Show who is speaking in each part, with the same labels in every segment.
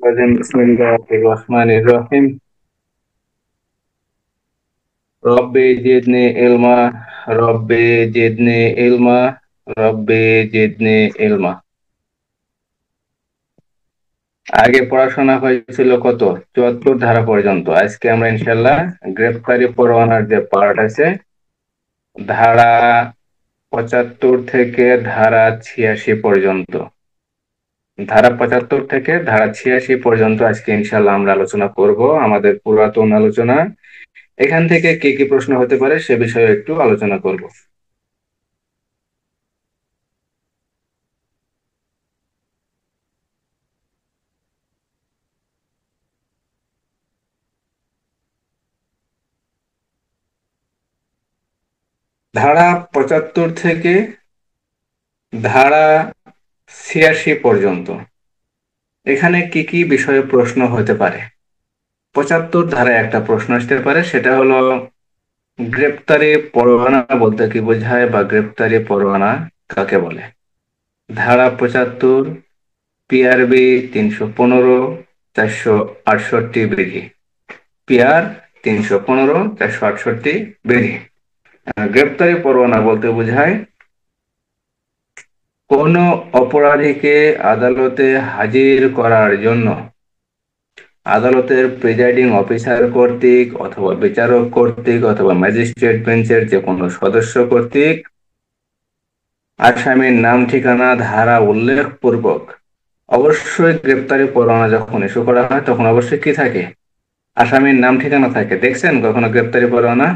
Speaker 1: الرجيم بسم الله الرحمن الرحيم ربي زدني علما ربي زدني علما ربي زدني علما। আগে পড়াশোনা হয়েছিল কত? 74 ধারা পর্যন্ত। আজকে আমরা ইনশাল্লাহ গ্রেফতারি পরোয়ানার যে পার্ট আছে, ধারা 75 থেকে ধারা 86 পর্যন্ত, ধারা 75 থেকে ধারা 86 পর্যন্ত আজকে ইনশাল্লাহ আমরা আলোচনা করব। আমাদের পুরাতন আলোচনা, এখান থেকে কি কি প্রশ্ন হতে পারে সে বিষয়ে একটু আলোচনা করব। ধারা 75 থেকে ধারা 86 পর্যন্ত এখানে কি কি বিষয়ে প্রশ্ন হতে পারে? 75 ধারায় একটা প্রশ্ন আসতে পারে, সেটা হলো গ্রেপ্তারি পরোয়ানা বলতে কি বোঝায় বা গ্রেপ্তারি পরোয়ানা কাকে বলে। ধারা 75 পিআরবি 315 468 বিধি, পিআর 315 468 বিধি। গ্রেপ্তারি পরোয়ানা বলতে বোঝায় কোন অপরাধীকে আদালতে হাজির করার জন্য আদালতের প্রিজাইডিং অফিসার কর্তৃক অথবা বিচারক কর্তৃক অথবা ম্যাজিস্ট্রেট বেঞ্চের যে কোনো সদস্য কর্তৃক আসামির নাম ঠিকানা ধারা উল্লেখ পূর্বক, অবশ্যই গ্রেপ্তারি পরোয়ানা যখন ইস্যু করা হয় তখন অবশ্যই কি থাকে? আসামির নাম ঠিকানা থাকে। দেখছেন কখনো গ্রেপ্তারি পরোয়ানা?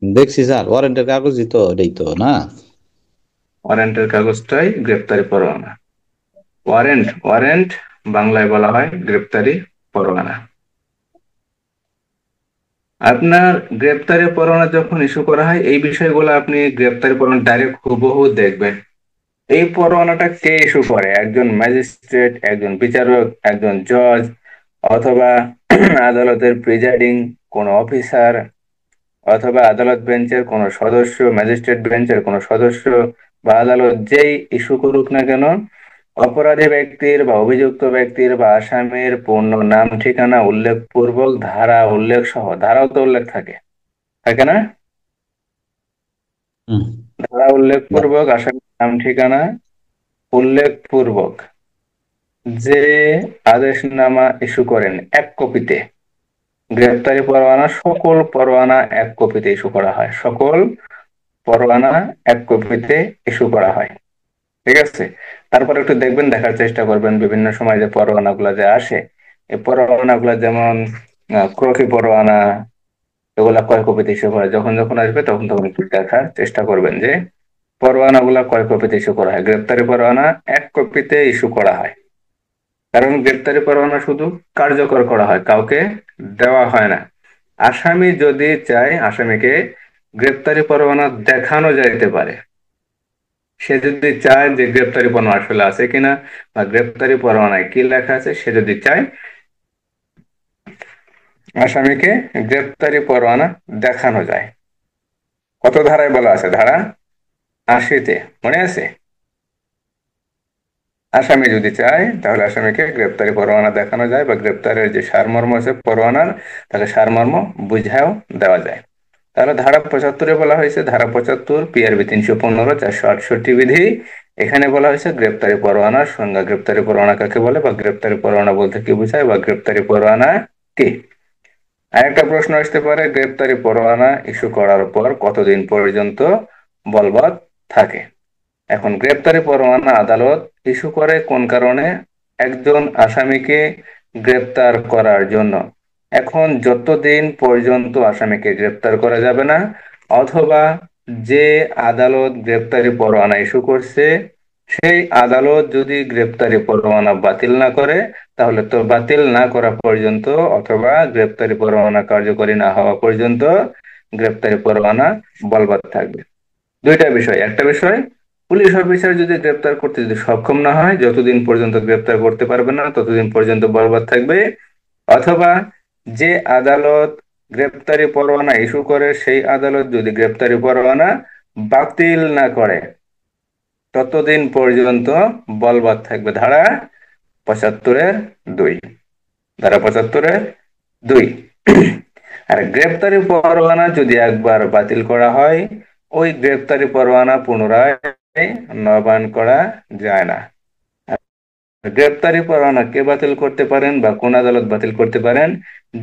Speaker 2: দেখছি স্যার, ওয়ারেন্টের কাগজই তো এটাই তো না?
Speaker 1: ওয়ারেন্টের কাগজটাই গ্রেপ্তারি পরোয়ানা। ওয়ারেন্ট ওয়ারেন্ট বাংলায় বলা হয় গ্রেপ্তারি পরোয়ানা। আপনার গ্রেপ্তারি পরোয়ানা যখন ইস্যু করা হয়, এই বিষয়গুলো আপনি গ্রেপ্তারি পরোয়ানা ডাইরেক্ট হুবহু দেখবেন। এই পরোয়ানাটা কে ইস্যু করে? একজন ম্যাজিস্ট্রেট, একজন বিচারক, একজন জজ, অথবা আদালতের প্রিজাইডিং কোন অফিসার, অথবা আদালত বেঞ্চের কোন সদস্য, ম্যাজিস্ট্রেট বেঞ্চের কোন সদস্য, বা আদালত যেই ইস্যু করুক না কেন, অপরাধী ব্যক্তির বা অভিযুক্ত ব্যক্তির বা আসামির পূর্ণ নাম ঠিকানা উল্লেখ পূর্বক ধারা উল্লেখ সহ, ধারাও তো উল্লেখ থাকে, থাকে না?
Speaker 2: হুম।
Speaker 1: ধারা উল্লেখ পূর্বক আসামির নাম ঠিকানা উল্লেখ পূর্বক যে আদেশনামা ইস্যু করেন এক কপিতে, গ্রেপ্তারি পরোয়ানা সকল পরোয়ানা এক কপিতে ইস্যু করা হয়, সকল পরোয়ানা এক কপিতে ইস্যু করা হয়। ঠিক আছে? তারপর একটু দেখবেন, দেখার চেষ্টা করবেন বিভিন্ন সময় যে পরোয়ানা গুলা যে আসে, এই পরোয়ানা গুলা যেমন ক্রকি পরোয়ানা, এগুলা কয় কপিতে ইস্যু করা হয়। যখন যখন আসবে তখন তখন একটু দেখার চেষ্টা করবেন যে পরোয়ানা গুলা কয় কপিতে ইস্যু করা হয়। গ্রেপ্তারি পরোয়ানা এক কপিতে ইস্যু করা হয়, কারণ গ্রেপ্তারি পরোয়ানা শুধু কার্যকর করা হয়, কাউকে দেওয়া হয় না। আসামি যদি চায়, আসামিকে গ্রেপ্তারি পরোয়ানা দেখানো যাইতে পারে। সে যদি চায় যে গ্রেপ্তারি পরোয়ানা আসলে আছে কিনা বা গ্রেপ্তারি পরোয়ানায় কি লেখা আছে, সে যদি চায়, আসামিকে গ্রেপ্তারি পরোয়ানা দেখানো যায়। কত ধারায় বলা আছে? ধারা 80-তে, মনে আছে? আসামি যদি চায় তাহলে আসামিকে গ্রেপ্তারি পরোয়ানা দেখানো যায়, বা গ্রেপ্তারের যে সারমর্ম আছে পরোয়ানার, তাহলে সারমর্ম বুঝাও দেওয়া যায়। তাহলে ধারা 75-এ বলা হয়েছে, ধারা 75 পিআরবি 315 468 বিধি, এখানে বলা হয়েছে গ্রেপ্তারি পরোয়ানার সংজ্ঞা, গ্রেপ্তারি পরোয়ানা কাকে বলে বা গ্রেপ্তারি পরোয়ানা বলতে কি বোঝায় বা গ্রেপ্তারি পরোয়ানা কি। আরেকটা প্রশ্ন আসতে পারে, গ্রেপ্তারি পরোয়ানা ইস্যু করার পর কতদিন পর্যন্ত বলবৎ থাকে। এখন গ্রেপ্তারি পরোয়ানা আদালত ইস্যু করে কোন কারণে? একজন আসামিকে গ্রেপ্তার করার জন্য। এখন যতদিন পর্যন্ত আসামিকে গ্রেপ্তার করা যাবে না, অথবা যে আদালত গ্রেপ্তারি পরোয়ানা ইস্যু করছে সেই আদালত যদি গ্রেপ্তারি পরোয়ানা বাতিল না করে, তাহলে তো বাতিল না করা পর্যন্ত অথবা গ্রেপ্তারি পরোয়ানা কার্যকরী না হওয়া পর্যন্ত গ্রেপ্তারি পরোয়ানা বলবৎ থাকবে। দুইটা বিষয়, একটা বিষয় পুলিশ অফিসার যদি গ্রেপ্তার করতে যদি সক্ষম না হয়, যতদিন পর্যন্ত গ্রেপ্তার করতে পারবে না ততদিন পর্যন্ত বলবৎ থাকবে, অথবা যে আদালত গ্রেপ্তারি পরোয়ানা ইস্যু করে সেই আদালত যদি গ্রেপ্তারি পরোয়ানা বাতিল না করে ততদিন পর্যন্ত বলবৎ থাকবে। ধারা 75-এর 2। ধারা 75-এর 2। আর গ্রেপ্তারি পরোয়ানা যদি একবার বাতিল করা হয়, ওই গ্রেপ্তারি পরোয়ানা পুনরায় নবায়ন করা যায় না। গ্রেপ্তারি পরোয়ানা কে বাতিল করতে পারেন বা কোন আদালত বাতিল করতে পারেন?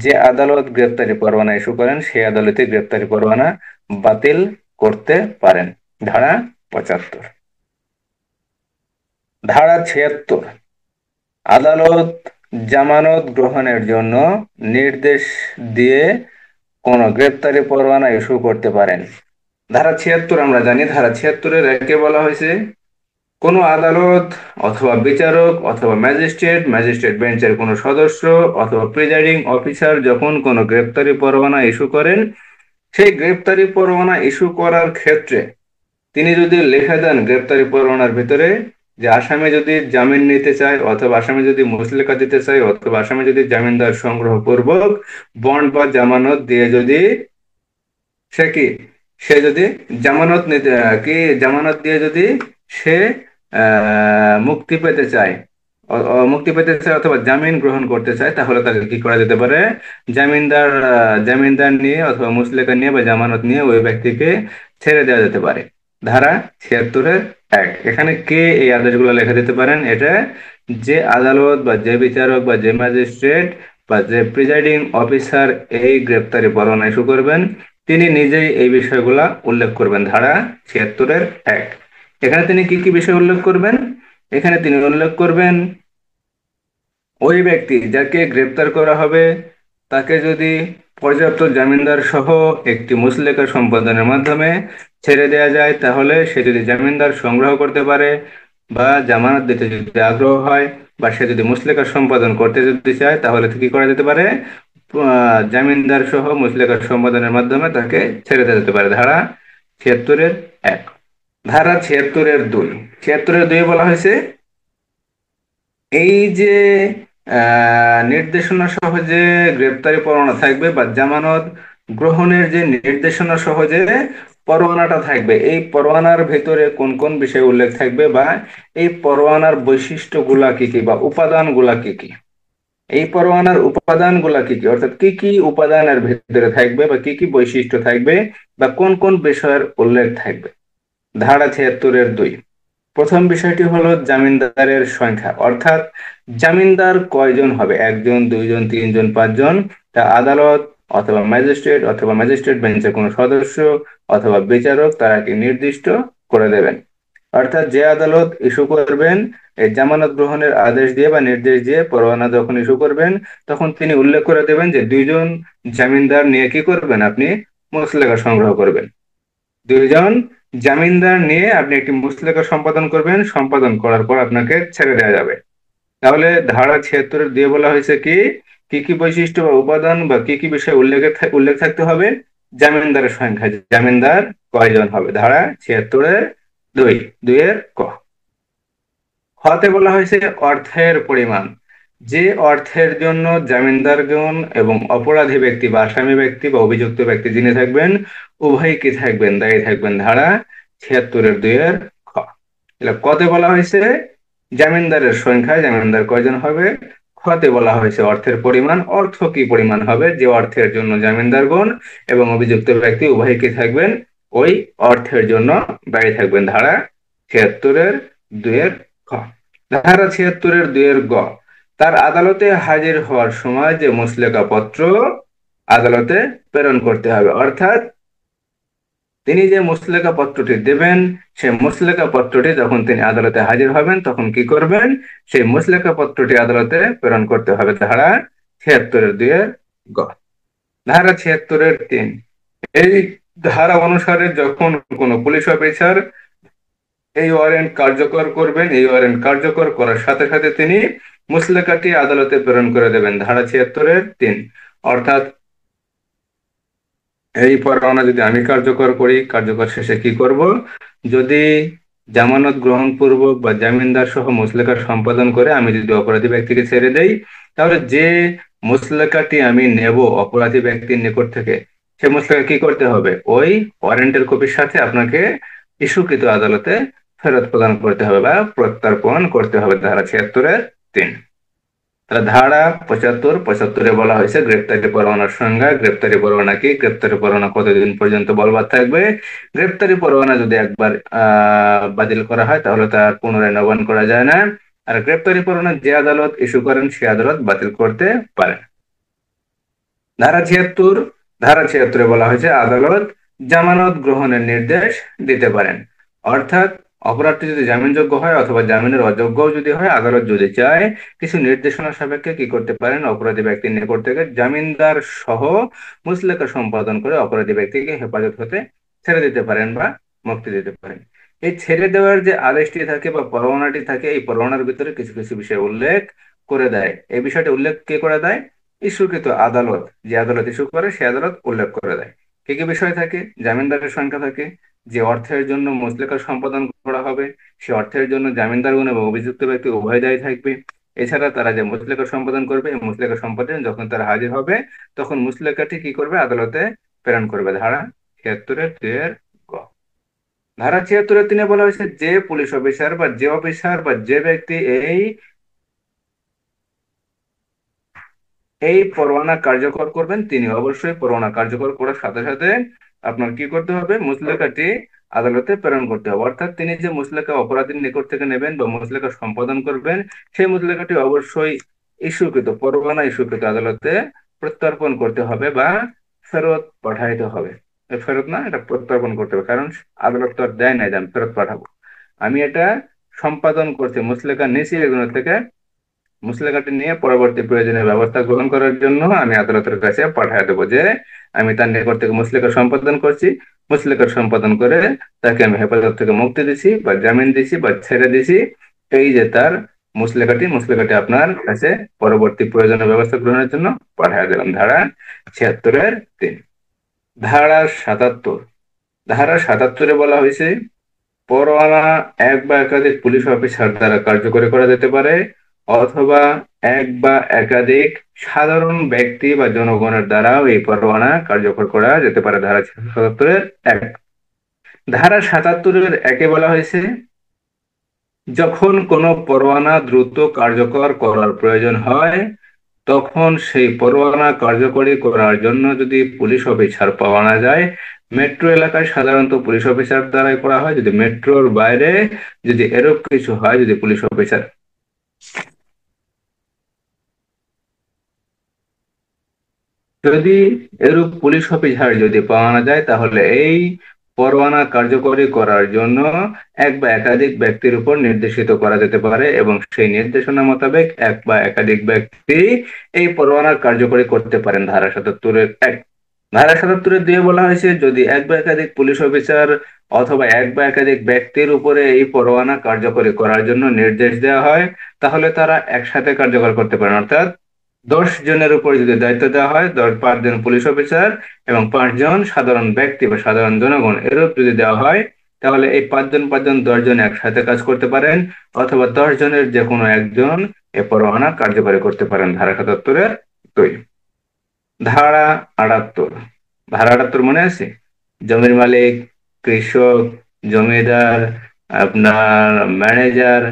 Speaker 1: যে আদালত গ্রেপ্তারি পরোয়ানা ইস্যু করেন সেই আদালতে গ্রেপ্তারি পরোয়ানা বাতিল করতে পারেন। ধারা 75। ধারা 76। আদালত জামানত গ্রহণের জন্য নির্দেশ দিয়ে কোন গ্রেপ্তারি পরোয়ানা ইস্যু করতে পারেন। ধারা 76 আমরা জানি, ধারা 76-এর 1-এ বলা হয়েছে, কোনো আদালত অথবা বিচারক অথবা ম্যাজিস্ট্রেট বেঞ্চের কোনো সদস্য অথবা প্রিজাইডিং অফিসার যখন কোনো গ্রেপ্তারি পরোয়ানা ইস্যু করেন, সেই গ্রেপ্তারি পরোয়ানা ইস্যু করার ক্ষেত্রে তিনি যদি লিখে দেন গ্রেপ্তারি পরোয়ানার ভিতরে যে আসামি যদি জামিন নিতে চায় অথবা আসামি যদি মুচলেকা দিতে চায় অথবা আসামি যদি জামিনদার সংগ্রহ পূর্বক বন্ড বা জামানত দিয়ে যদি সে কি সে যদি জামানত নিতে জামানত দিয়ে যদি সে মুক্তি পেতে চায় মুক্তি পেতে চায় অথবা জামিন গ্রহণ করতে চায়, তাহলে তাকে কি করা যেতে পারে? জামিনদার নিয়ে অথবা মুচলেকা নিয়ে বা জামানত নিয়ে ওই ব্যক্তিকে ছেড়ে দেওয়া যেতে পারে। ধারা 76-এর 1। এখানে কে এই আদেশগুলো লেখা দিতে পারেন? এটা যে আদালত বা যে বিচারক বা যে ম্যাজিস্ট্রেট বা যে প্রিজাইডিং অফিসার এই গ্রেপ্তারি পরোয়ানা ইস্যু করবেন, তিনি নিজেই এই বিষয়গুলা উল্লেখ করবেন। ধারা 76-এর 1। এখানে তিনি কি কি বিষয় উল্লেখ করবেন? এখানে তিনি উল্লেখ করবেন ওই ব্যক্তি যাকে গ্রেপ্তার করা হবে তাকে যদি পর্যাপ্ত জামিনদার সহ একটি মুচলেকা সম্পাদনের মাধ্যমে ছেড়ে দেওয়া যায়, তাহলে সে যদি জামিনদার সংগ্রহ করতে পারে বা জামানত দিতে যদি আগ্রহ হয় বা সে যদি মুচলেকা সম্পাদন করতে যদি চায়, তাহলে কি করা যেতে পারে? জামিনদার সহ মুচলেকা সম্পাদনের মাধ্যমে তাকে ছেড়ে দেওয়া যেতে পারে। ধারা 76-এর 1। ধারা 76-এর 2। 76-এর 2 বলা হয়েছে এই যে নির্দেশনা সহ যে গ্রেপ্তারি পরোয়ানা থাকবে বা জামানত গ্রহণের যে নির্দেশনা সহ যে পরোয়ানাটা থাকবে, এই পরোয়ানার ভেতরে কোন কোন বিষয় উল্লেখ থাকবে বা এই পরোয়ানার বৈশিষ্ট্যগুলা কি কি বা উপাদানগুলা কি কি, এই পরোয়ানার উপাদানগুলা কি কি, অর্থাৎ কি কি উপাদানের ভেতরে থাকবে বা কি কি বৈশিষ্ট্য থাকবে বা কোন কোন বিষয়ের উল্লেখ থাকবে। ধারা 76-এর 2। প্রথম বিষয়টি হলো জামিনদারের সংখ্যা, অর্থাৎ জামিনদার কয়জন হবে? 1 জন, 2 জন, 3 জন, 5 জন? তা আদালত অথবা ম্যাজিস্ট্রেট বেঞ্চের কোনো সদস্য অথবা বিচারক তারা কি নির্দিষ্ট করে দেবেন। অর্থাৎ যে আদালত ইস্যু করবেন এই জামানত গ্রহণের আদেশ দিয়ে বা নির্দেশ দিয়ে পরোয়ানা যখন ইস্যু করবেন, তখন তিনি উল্লেখ করে দেবেন যে 2 জন জামিনদার নিয়ে কি করবেন? আপনি মুচলেকা সংগ্রহ করবেন। 2 জন জামিনদার নিয়ে আপনি একটি মুচলেকা সম্পাদন করবেন, সম্পাদন করার পর আপনাকে ছেড়ে দেওয়া যাবে। তাহলে ধারা 76-এর 2 বলা হয়েছে কি কি কি বৈশিষ্ট্য বা উপাদান বা কি কি বিষয় উল্লেখ থাকতে হবে? জামিনদারের সংখ্যা, জামিনদার কয়জন হবে। ধারা 76-এর 2। 2-এর ক। হতে বলা হয়েছে অর্থের পরিমাণ, যে অর্থের জন্য জামিনদারগণ এবং অপরাধী ব্যক্তি বা আসামি ব্যক্তি বা অভিযুক্ত ব্যক্তি যিনি থাকবেন উভয় কি থাকবেন? দায়ী থাকবেন। ধারা 76-এর 2-এর খ। কতে বলা হয়েছে জামিনদারের সংখ্যা, জামিনদার কয়জন হবে। খতে বলা হয়েছে অর্থের পরিমাণ, অর্থ কি পরিমাণ হবে? যে অর্থের জন্য জামিনদারগণ এবং অভিযুক্ত ব্যক্তি উভয় কি থাকবেন? ওই অর্থের জন্য দায়ী থাকবেন। ধারা 76-এর 2-এর খ। ধারা 76-এর 2-এর গ। তার আদালতে হাজির হওয়ার সময় যে মুচলেকা পত্র আদালতে প্রেরণ করতে হবে, অর্থাৎ তিনি যে মুচলেকা পত্রটি দেবেন সেই মুচলেকা পত্রটি যখন তিনি আদালতে হাজির হবেন তখন কি করবেন? সেই মুচলেকা পত্রটি আদালতে প্রেরণ করতে হবে। ধারা 76-এর 2-এর গ। ধারা 76-এর 3। এই ধারা অনুসারে যখন কোনো পুলিশ অফিসার এই ওয়ারেন্ট কার্যকর করবেন, এই ওয়ারেন্ট কার্যকর করার সাথে সাথে তিনি মুচলেকাটি আদালতে প্রেরণ করে দেবেন। ধারা 76-এর 3। অর্থাৎ এই পরোয়ানা যদি আমি কার্যকর করি, কার্যকর শেষে কি করব? যদি জামানত গ্রহণ পূর্বক বা জামিনদার সহ মুচলেকা সম্পাদন করে আমি যদি অপরাধী ব্যক্তিকে ছেড়ে দেই, তাহলে যে মুচলেকাটি আমি নেব অপরাধী ব্যক্তির নিকট থেকে, সে মুচলেকা কি করতে হবে? ওই ওয়ারেন্টের কপির সাথে আপনাকে ইস্যুকৃত আদালতে ফেরত প্রদান করতে হবে বা প্রত্যর্পণ করতে হবে। ধারা 76-এর 3। তাহলে ধারা 75 বলা হয়েছে গ্রেপ্তারি পরোয়ানার সংজ্ঞা, গ্রেপ্তারি পরোয়ানা কি, গ্রেপ্তারি পরোয়ানা কতদিন পর্যন্ত বলবৎ থাকবে, গ্রেপ্তারি পরোয়ানা যদি একবার বাতিল করা হয় তাহলে তার পুনরায় নবায়ন করা যায় না, আর গ্রেপ্তারি পরোয়ানা যে আদালত ইস্যু করেন সে আদালত বাতিল করতে পারে। ধারা 76, ধারা 76 বলা হয়েছে আদালত জামানত গ্রহণের নির্দেশ দিতে পারেন। অর্থাৎ অপরাধটি যদি জামিনযোগ্য হয় অথবা জামিনের অযোগ্য যদি হয়, আদালত যদি চায় কিছু নির্দেশনা সাপেক্ষে কি করতে পারেন, অপরাধী ব্যক্তির নিকট থেকে জামিনদার সহ মুচলেকা সম্পাদন করে অপরাধী ব্যক্তিকে হেফাজত হতে ছেড়ে দিতে পারেন বা মুক্তি দিতে পারেন। এই ছেড়ে দেওয়ার যে আদেশটি থাকে বা পরোয়ানাটি থাকে, এই পরোয়ানার ভিতরে কিছু কিছু বিষয় উল্লেখ করে দেয়। এই বিষয়টি উল্লেখ কে করে দেয়? ইস্যুকৃত আদালত, যে আদালত ইস্যু করে সে আদালত উল্লেখ করে দেয়। কি কি বিষয় থাকে? জামিনদারের সংখ্যা থাকে, যে অর্থের জন্য মুচলেকা সম্পাদন করা হবে সে অর্থের জন্য জামিনদারগণ এবং অভিযুক্ত ব্যক্তি উভয় দায়ী থাকবে। এছাড়া তারা যে মুচলেকা সম্পাদন করবে, এই মুচলেকা সম্পাদন যখন তারা হাজির হবে তখন মুচলেকাটি কি করবে, আদালতে প্রেরণ করবে। ধারা 76-2 গ। ধারা 76-3 বলা হয়েছে যে পুলিশ অফিসার বা যে অফিসার বা যে ব্যক্তি এই এই পরোয়ানা কার্যকর করবেন তিনি অবশ্যই পরোয়ানা কার্যকর করার সাথে সাথে আপনার কি করতে হবে, মুচলেকাটি আদালতে প্রেরণ করতে হবে। অর্থাৎ তিনি যে মুচলেকা অপরাধীর নিকট থেকে নেবেন বা মুচলেকা সম্পাদন করবেন, সেই মুচলেকাটি অবশ্যই ইস্যুকৃত পরোয়ানা ইস্যুকৃত আদালতে প্রত্যর্পণ করতে হবে বা ফেরত পাঠাইতে হবে। ফেরত না, এটা প্রত্যর্পণ করতে হবে, কারণ আদালত তো আর দেয় নাই যে আমি ফেরত পাঠাবো। আমি এটা সম্পাদন করছি, মুচলেকা নিয়েছি এগুলোর থেকে, মুচলেকাটি নিয়ে পরবর্তী প্রয়োজনীয় ব্যবস্থা গ্রহণ করার জন্য আমি আদালতের কাছে পাঠিয়ে দেবো যে আমি তার নিকট থেকে মুচলেকা সম্পাদন করছি, মুচলেকা সম্পাদন করে তাকে আমি হেফাজত থেকে মুক্তি দিছি বা জামিন দিছি বা ছেড়ে দিছি। এই যে তার মুচলেকাটি আপনার কাছে পরবর্তী প্রয়োজনীয় ব্যবস্থা গ্রহণের জন্য পাঠিয়ে দিলাম। ধারা 76-3। ধারা 77, ধারা 77 বলা হয়েছে পরোয়ানা এক বা একাধিক পুলিশ অফিসার দ্বারা কার্যকরী করা যেতে পারে অথবা এক বা একাধিক সাধারণ ব্যক্তি বা জনগণের দ্বারাও এই পরোয়ানা কার্যকর করা যেতে পারে। ধারা 77-1। ধারা 77-1 বলা হয়েছে যখন কোনো পরোয়ানা দ্রুত কার্যকর করার প্রয়োজন হয় তখন সেই পরোয়ানা কার্যকরী করার জন্য যদি পুলিশ অফিসার পাওয়া না যায়, মেট্রো এলাকায় সাধারণত পুলিশ অফিসার দ্বারাই করা হয়, যদি মেট্রোর বাইরে যদি এরূপ কিছু হয়, যদি পুলিশ অফিসার যদি এরূপ পুলিশ অফিসার যদি পাওয়া না যায় তাহলে এই পরোয়ানা কার্যকরী করার জন্য এক বা একাধিক ব্যক্তির উপর নির্দেশিত করা যেতে পারে এবং সেই নির্দেশনা মোতাবেক এক বা একাধিক ব্যক্তি এই পরোয়ানা কার্যকরী করতে পারেন। ধারা 77-1। ধারা 77-2 বলা হয়েছে যদি এক বা একাধিক পুলিশ অফিসার অথবা এক বা একাধিক ব্যক্তির উপরে এই পরোয়ানা কার্যকরী করার জন্য নির্দেশ দেওয়া হয় তাহলে তারা একসাথে কার্যকর করতে পারেন। অর্থাৎ 10 জনের উপর যদি দায়িত্ব দেওয়া হয়, 5জন পুলিশ অফিসার এবং 5জন সাধারণ ব্যক্তি বা সাধারণ জনগণ এরূপ যদি দেওয়া হয় তাহলে এই 5জন 5জন 10জন একসাথে কাজ করতে পারেন অথবা 10 জনের যে কোনো একজন এ পরোয়ানা কার্যকরী করতে পারেন। ধারা 77-2। ধারা 78, ধারা 78 মনে আছে? জমির মালিক, কৃষক, জমিদার, আপনার ম্যানেজার,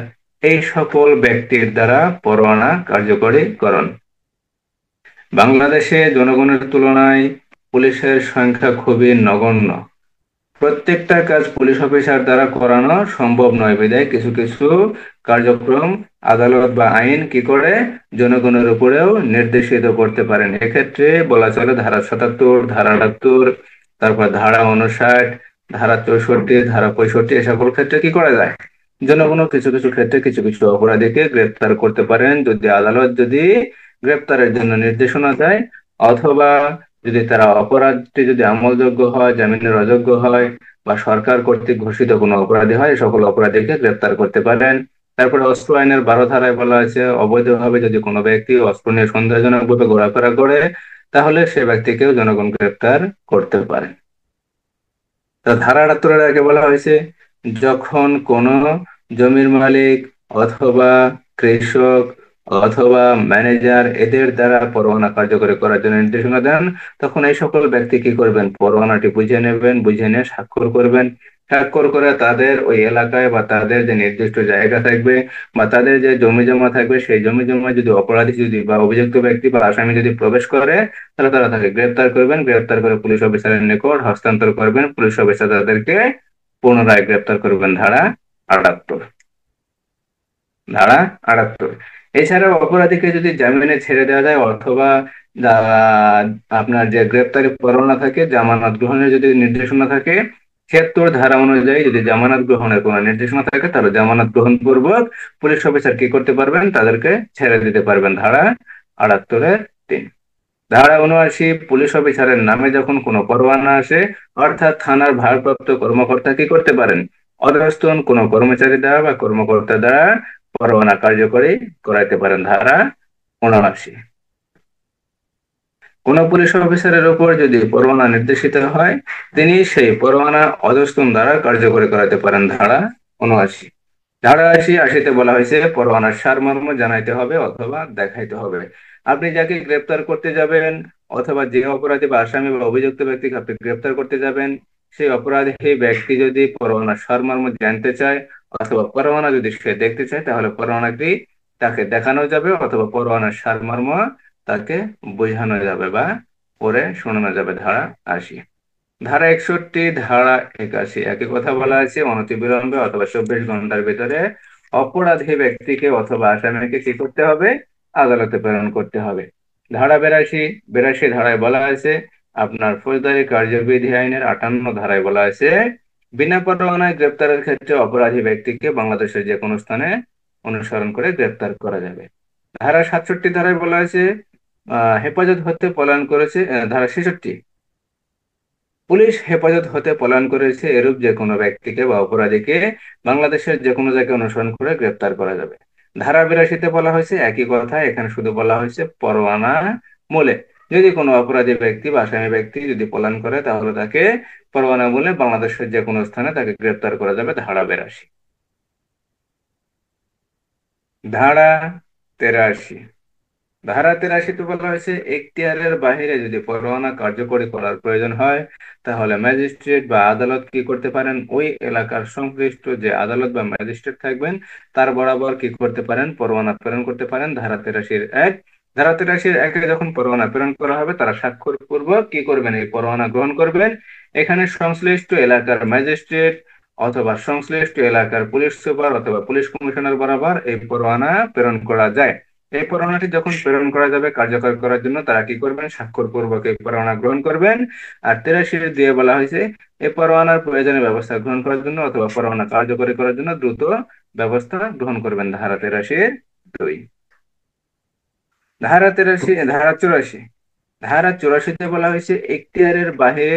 Speaker 1: এই সকল ব্যক্তির দ্বারা পরোয়ানা কার্যকরীকরণ। বাংলাদেশে জনগণের তুলনায় পুলিশের সংখ্যা খুবই নগণ্য। প্রত্যেকটা কাজ পুলিশ অফিসার দ্বারা করানো সম্ভব নয় বিধায় কিছু কিছু কার্যক্রম আদালত বা আইন কি করে জনগণের উপরেও নির্দেশিত করতে পারেন। এক্ষেত্রে বলা চলে ধারা 77, ধারা 78, তারপর ধারা 59, ধারা 64, ধারা 65 এ সকল ক্ষেত্রে কি করা যায়, জনগণও কিছু কিছু ক্ষেত্রে কিছু কিছু অপরাধীকে গ্রেপ্তার করতে পারেন যদি আদালত যদি গ্রেপ্তারের জন্য নির্দেশনা দেয় অথবা যদি তারা অপরাধটি যদি আমলযোগ্য হয়, জামিনের অযোগ্য হয় বা সরকার কর্তৃক ঘোষিত কোনো অপরাধী হয়, সকল অপরাধীকে গ্রেপ্তার করতে পারেন। তারপরে অস্ত্র আইনের 12 ধারায় বলা আছে অবৈধভাবে যদি কোনো ব্যক্তি অস্ত্র নিয়ে সন্দেহজনকভাবে ঘোরাফেরা করে তাহলে সে ব্যক্তিকেও জনগণ গ্রেপ্তার করতে পারে। তো ধারা 78-এ বলা হয়েছে যখন কোনো জমির মালিক অথবা কৃষক অথবা ম্যানেজার এদের দ্বারা পরোয়ানা কার্যকরী করার জন্য নির্দেশনা দেন তখন এই সকল ব্যক্তি কি করবেন, পরোয়ানাটি বুঝে নেবেন, বুঝে নিয়ে স্বাক্ষর করবেন স্বাক্ষর করে তাদের ওই এলাকায় বা তাদের যে নির্দিষ্ট জায়গা থাকবে বা তাদের যে জমি জমা থাকবে, সেই জমি জমা যদি অপরাধী যদি বা অভিযুক্ত ব্যক্তি বা আসামি যদি প্রবেশ করে, তাহলে তারা তাকে গ্রেপ্তার করবেন, গ্রেপ্তার করে পুলিশ অফিসারের নিকট হস্তান্তর করবেন, পুলিশ অফিসার তাদেরকে পুনরায় গ্রেপ্তার করবেন। ধারা 78। ধারা 78। এছাড়াও অপরাধীকে যদি জামিনে ছেড়ে দেওয়া যায় অথবা আপনার যে গ্রেপ্তারি পরোয়ানা থাকে, জামানত গ্রহণের যদি নির্দেশনা থাকে, 76 ধারা অনুযায়ী যদি জামানত গ্রহণের কোনো নির্দেশনা থাকে, তাহলে জামানত গ্রহণ পূর্বক পুলিশ অফিসার কি করতে পারবেন, তাদেরকে ছেড়ে দিতে পারবেন। ধারা 78-3। ধারা 79, পুলিশ অফিসারের নামে যখন কোনো পরোয়ানা আসে, অর্থাৎ থানার ভারপ্রাপ্ত কর্মকর্তা কি করতে পারেন, অধস্তন কোনো কর্মচারী দ্বারা বা কর্মকর্তা দ্বারা পরোয়ানা কার্যকরী করাইতে পারেন। ধারা 79, কোন পুলিশ অফিসারের উপর যদি পরোয়ানা নির্দেশিত হয়, তিনি সেই পরোয়ানা অধস্তন দ্বারা কার্যকরী করাতে পারেন। ধারা 79। ধারা 80 বলা হয়েছে পরোয়ানার সারমর্ম জানাইতে হবে অথবা দেখাইতে হবে। আপনি যাকে গ্রেপ্তার করতে যাবেন অথবা যে অপরাধী বা আসামি বা অভিযুক্ত ব্যক্তিকে আপনি গ্রেপ্তার করতে যাবেন, সেই অপরাধী ব্যক্তি যদি পরোয়ানার সারমর্ম জানতে চায় অথবা পরোয়ানা যদি সে দেখতে চায়, তাহলে পরোয়ানাটি তাকে দেখানো যাবে অথবা পরোয়ানার সারমর্ম তাকে বোঝানো যাবে বা পড়ে শোনানো যাবে। ধারা 80। ধারা 61, ধারা 81 একই কথা বলা আছে, অনতিবিলম্বে অথবা 24 ঘন্টার ভিতরে অপরাধী ব্যক্তিকে অথবা আসামিকে কি করতে হবে, আদালতে প্রেরণ করতে হবে। ধারা 82 ধারায় বলা আছে, আপনার ফৌজদারি কার্যবিধি আইনের 58 ধারায় বলা আছে, বিনা পরোয়ানায় গ্রেপ্তারের ক্ষেত্রে অপরাধী ব্যক্তিকে বাংলাদেশের যে কোনো স্থানে অনুসরণ করে গ্রেপ্তার করা যাবে। ধারা 67 ধারায় বলা আছে, হেফাজত হতে পলায়ন করেছে। ধারা 66, পুলিশ হেফাজত হতে পলায়ন করেছে এরূপ যে কোনো ব্যক্তিকে বা অপরাধীকে বাংলাদেশের যে কোনো জায়গায় অনুসরণ করে গ্রেপ্তার করা যাবে। ধারা 82 বলা হয়েছে একই কথা, এখানে শুধু বলা হয়েছে পরোয়ানা মূলে যদি কোনো অপরাধী ব্যক্তি বা আসামি ব্যক্তি যদি পলায়ন করে, তাহলে তাকে পরোয়ানা মূলে বাংলাদেশের যে কোনো স্থানে তাকে গ্রেপ্তার করা যাবে। ধারা 82। ধারা 83। ধারা 83 বলা হয়েছে, এখতিয়ারের বাইরে যদি পরোয়ানা কার্যকরী করার প্রয়োজন হয়, তাহলে ম্যাজিস্ট্রেট বা আদালত কি করতে পারেন, ওই এলাকার সংশ্লিষ্ট যে আদালত বা ম্যাজিস্ট্রেট থাকবেন তার বরাবর কি করতে পারেন, পরোয়ানা প্রেরণ করতে পারেন। ধারা 83-1। ধারা 83-1 যখন পরোয়ানা প্রেরণ করা হবে, তারা স্বাক্ষর পূর্বক কি করবেন, এই পরোয়ানা গ্রহণ করবেন। এখানে সংশ্লিষ্ট এলাকার ম্যাজিস্ট্রেট অথবা সংশ্লিষ্ট এলাকার পুলিশ সুপার অথবা পুলিশ কমিশনার বরাবর এই পরোয়ানা প্রেরণ করা যায়। এই পরোয়ানাটি যখন প্রেরণ করা যাবে কার্যকর করার জন্য, তারা কি করবেন, স্বাক্ষর পূর্বক এই পরোয়ানা গ্রহণ করবেন। আর 83 বলা হয়েছে, এই পরোয়ানার প্রয়োজনীয় ব্যবস্থা গ্রহণ করার জন্য অথবা পরোয়ানা কার্যকরী করার জন্য দ্রুত ব্যবস্থা গ্রহণ করবেন। ধারা 83-2। ধারা 84। ধারা 84 বলা হয়েছে, এখতিয়ারের বাইরে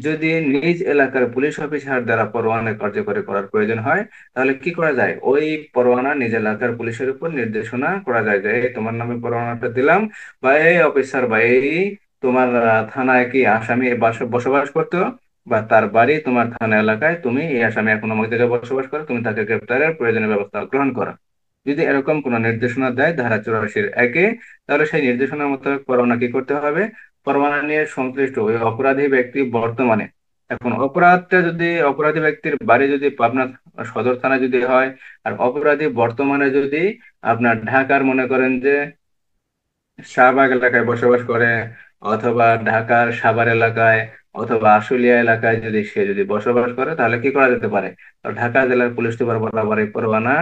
Speaker 1: যদি নিজ এলাকার পুলিশ অফিসার দ্বারা পরোয়ানা কার্যকরী করার প্রয়োজন হয়, তাহলে কি করা যায়, ওই পরোয়ানা নিজ এলাকার পুলিশের উপর নির্দেশনা করা যায় যে এই তোমার নামে পরোয়ানাটা দিলাম, বা এই অফিসার বা এই তোমার থানায় কি আসামি বসবাস করতো, বা তার বাড়ি তোমার থানা এলাকায়, তুমি এই আসামি এখন আমাদের জায়গায় বসবাস করো, তুমি তাকে গ্রেপ্তারের প্রয়োজনীয় ব্যবস্থা গ্রহণ করো। যদি এরকম কোন নির্দেশনা দেয় ধারা 84-1, তাহলে সেই নির্দেশনা মোতাবেক পরোয়ানা কি করতে হবে, পরোয়ানা নিয়ে সংশ্লিষ্ট ওই অপরাধী ব্যক্তি বর্তমানে, এখন অপরাধটা যদি অপরাধী ব্যক্তির বাড়ি যদি পাবনা সদর থানা যদি হয়, আর অপরাধী বর্তমানে যদি আপনার ঢাকার মনে করেন যে শাহবাগ এলাকায় বসবাস করে, অথবা ঢাকার সাভার এলাকায় অথবা আশুলিয়া এলাকায় যদি সে যদি বসবাস করে, তাহলে কি করা যেতে পারে, তো ঢাকা জেলার পুলিশ সুপার বরাবর এই পরোয়ানা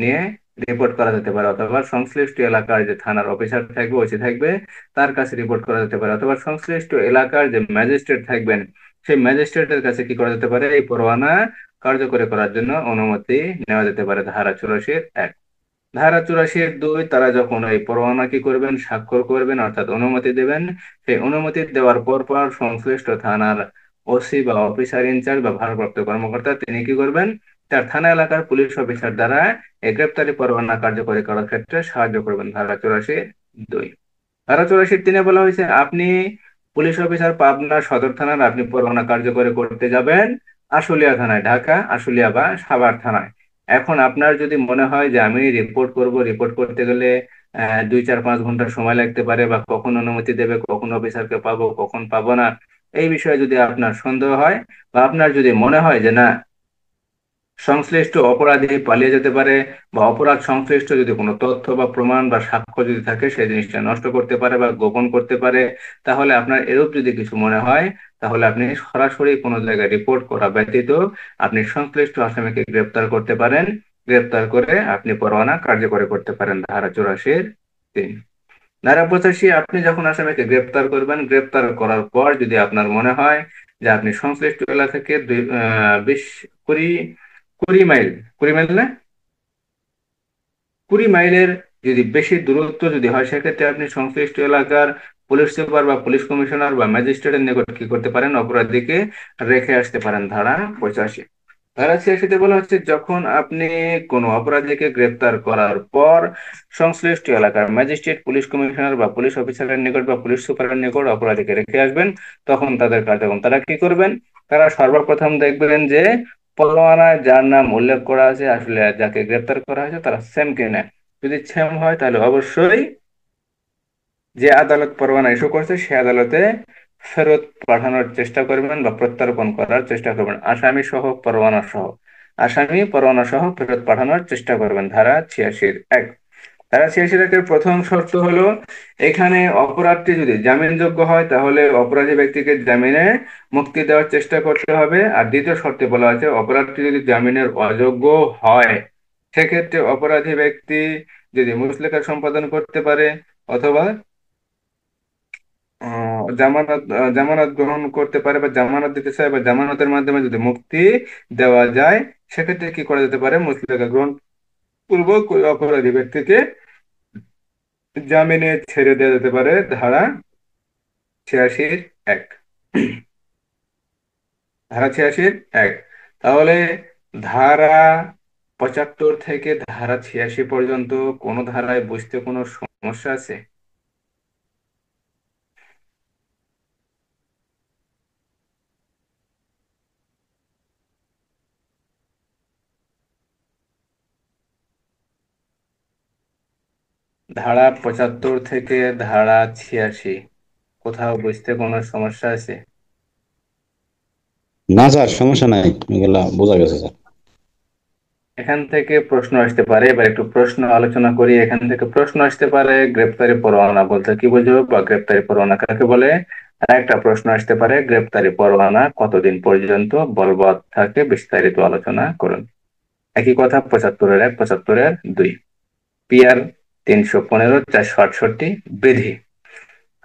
Speaker 1: নিয়ে রিপোর্ট করা যেতে পারে, অথবা সংশ্লিষ্ট এলাকার যে থানার অফিসার থাকবে, ওসি থাকবে, তার কাছে রিপোর্ট করা যেতে পারে, অথবা সংশ্লিষ্ট এলাকার যে ম্যাজিস্ট্রেট থাকবেন, সেই ম্যাজিস্ট্রেটের কাছে কি করা যেতে পারে, এই পরোয়ানা কার্যকরী করার জন্য অনুমতি নেওয়া যেতে পারে। ধারা 84-1। ধারা 84-2, তারা যখন এই পরোয়ানা কি করবেন, স্বাক্ষর করবেন অর্থাৎ অনুমতি দেবেন, সেই অনুমতি দেওয়ার পর পর সংশ্লিষ্ট থানার ওসি বা অফিসার ইনচার্জ বা ভারপ্রাপ্ত কর্মকর্তা তিনি কি করবেন, তার থানা এলাকার পুলিশ অফিসার দ্বারা এই গ্রেপ্তারি পরোয়ানা কার্যকরী করার ক্ষেত্রে সাহায্য করবেন। ধারা 84-2। ধারা 84-3 বলা হয়েছে, আপনি পুলিশ অফিসার পাবনা সদর থানার আপনি পরোয়ানা কার্যকরী করতে যাবেন আশুলিয়া থানায়, ঢাকা আশুলিয়া বা সাভার থানায়। এখন আপনার যদি মনে হয় যে আমি রিপোর্ট করব, রিপোর্ট করতে গেলে 2-4-5 ঘন্টা সময় লাগতে পারে, বা কখন অনুমতি দেবে, কখন অফিসারকে পাবো কখন পাবো না, এই বিষয়ে যদি আপনার সন্দেহ হয় বা আপনার যদি মনে হয় যে না, সংশ্লিষ্ট অপরাধী পালিয়ে যেতে পারে বা অপরাধ সংশ্লিষ্ট যদি কোনো তথ্য বা প্রমাণ বা সাক্ষ্য যদি থাকে সেই জিনিসটা নষ্ট করতে পারে বা গোপন করতে পারে, তাহলে আপনার এরূপ যদি কিছু মনে হয়, তাহলে আপনি সরাসরি কোনো জায়গায় রিপোর্ট করা ব্যতীত আপনি সংশ্লিষ্ট আসামিকে গ্রেপ্তার করতে পারেন। গ্রেপ্তার করে আপনি পরোয়ানা কার্যকরী করতে পারেন ধারা 84(3)। ধারা 85, আপনি যখন আসামিকে গ্রেপ্তার করবেন, গ্রেপ্তার করার পর যদি আপনার মনে হয় যে আপনি সংশ্লিষ্ট এলাকা থেকে 20 কুড়ি মাইল, 20 মাইল না, 20 মাইলের যদি বেশি দূরত্ব যদি হয়, সেক্ষেত্রে আপনি সংশ্লিষ্ট এলাকার পুলিশ সুপার বা পুলিশ কমিশনার বা ম্যাজিস্ট্রেটের নিকট কি করতে পারেন, অপরাধীকে রেখে আসতে পারেন ধারা 85। ধারা 86 বলা হচ্ছে, যখন আপনি কোনো অপরাধীকে গ্রেপ্তার করার পর সংশ্লিষ্ট এলাকার ম্যাজিস্ট্রেট, পুলিশ কমিশনার বা পুলিশ অফিসারের নিকট বা পুলিশ সুপারের নিকট অপরাধীকে রেখে আসবেন, তখন তাদের কার্যক্রম তারা কি করবেন? তারা সর্বপ্রথম দেখবেন যে পরোয়ানায় যার নাম উল্লেখ করা আছে আসলে যাকে গ্রেপ্তার করা হয়েছে তারা সেম কিনা। যদি সেম হয় তাহলে অবশ্যই যে আদালত পরোয়ানা ইস্যু করছে সে আদালতে ফেরত পাঠানোর চেষ্টা করবেন বা প্রত্যর্পণ করার চেষ্টা করবেন, আসামি সহ পরোয়ানা সহ। আসামি পরোয়ানা সহ ফেরত পাঠানোর চেষ্টা করবেন ধারা 86(1)। ধারা 86(1)-এর প্রথম শর্ত হলো, এখানে অপরাধটি যদি জামিনযোগ্য হয় তাহলে অপরাধী ব্যক্তিকে জামিনে মুক্তি দেওয়ার চেষ্টা করতে হবে। আর দ্বিতীয় শর্তে বলা আছে, অপরাধটি যদি জামিনের অযোগ্য হয় সেক্ষেত্রে অপরাধী ব্যক্তি যদি মুচলেকা সম্পাদন করতে পারে অথবা জামানত গ্রহণ করতে পারে বা জামানত দিতে চায় বা জামানতের মাধ্যমে যদি মুক্তি দেওয়া যায়, সেক্ষেত্রে কি করা যেতে পারে, মুচলেকা গ্রহণ পূর্বক ওই অপরাধী ব্যক্তিকে জামিনে ছেড়ে দেওয়া যেতে পারে ধারা 86(1)। ধারা 86(1). তাহলে ধারা 75 থেকে ধারা 86 পর্যন্ত কোন ধারায় বুঝতে কোনো সমস্যা আছে? ধারা 75 থেকে ধারা 86 কোথাও বুঝতে কোনো সমস্যা আছে?
Speaker 2: না স্যার, সমস্যা নাই, এগুলা বোঝা গেছে স্যার।
Speaker 1: এখান থেকে প্রশ্ন আসতে পারে, এবার একটু প্রশ্ন আলোচনা করি। এখান থেকে প্রশ্ন আসতে পারে, গ্রেপ্তারি পরোয়ানা বলতে কি বোঝো বা গ্রেপ্তারি পরোয়ানা কাকে বলে। আর একটা প্রশ্ন আসতে পারে, গ্রেপ্তারি পরোয়ানা কতদিন পর্যন্ত বলবৎ থাকে, বিস্তারিত আলোচনা করুন। একই কথা 75(1), 75(2), পিআর 315, 468 বিধি।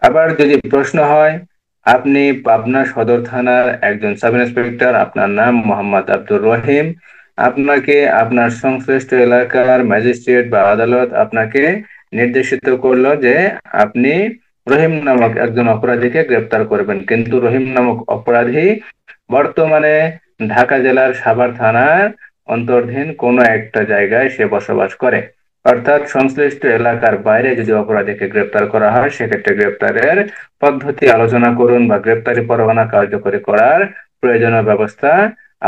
Speaker 1: আবার যদি প্রশ্ন হয়, আপনি পাবনা সদর থানার একজন সাব ইন্সপেক্টর, আপনার নাম মোহাম্মদ আব্দুর রহিম, আপনাকে আপনার সংশ্লিষ্ট এলাকার ম্যাজিস্ট্রেট বা আদালত আপনাকে নির্দেশিত করলো যে আপনি রহিম নামক একজন অপরাধীকে গ্রেপ্তার করবেন, কিন্তু রহিম নামক অপরাধী বর্তমানে ঢাকা জেলার সাভার থানার অন্তর্ধীন কোনো একটা জায়গায় সে বসবাস করে। অর্থাৎ সংশ্লিষ্ট এলাকার বাইরে যদি অপরাধীকে গ্রেপ্তার করা হয়, সেক্ষেত্রে গ্রেপ্তারের পদ্ধতি আলোচনা করুন বা গ্রেপ্তারি পরোয়ানা কার্যকরী করার প্রয়োজনীয় ব্যবস্থা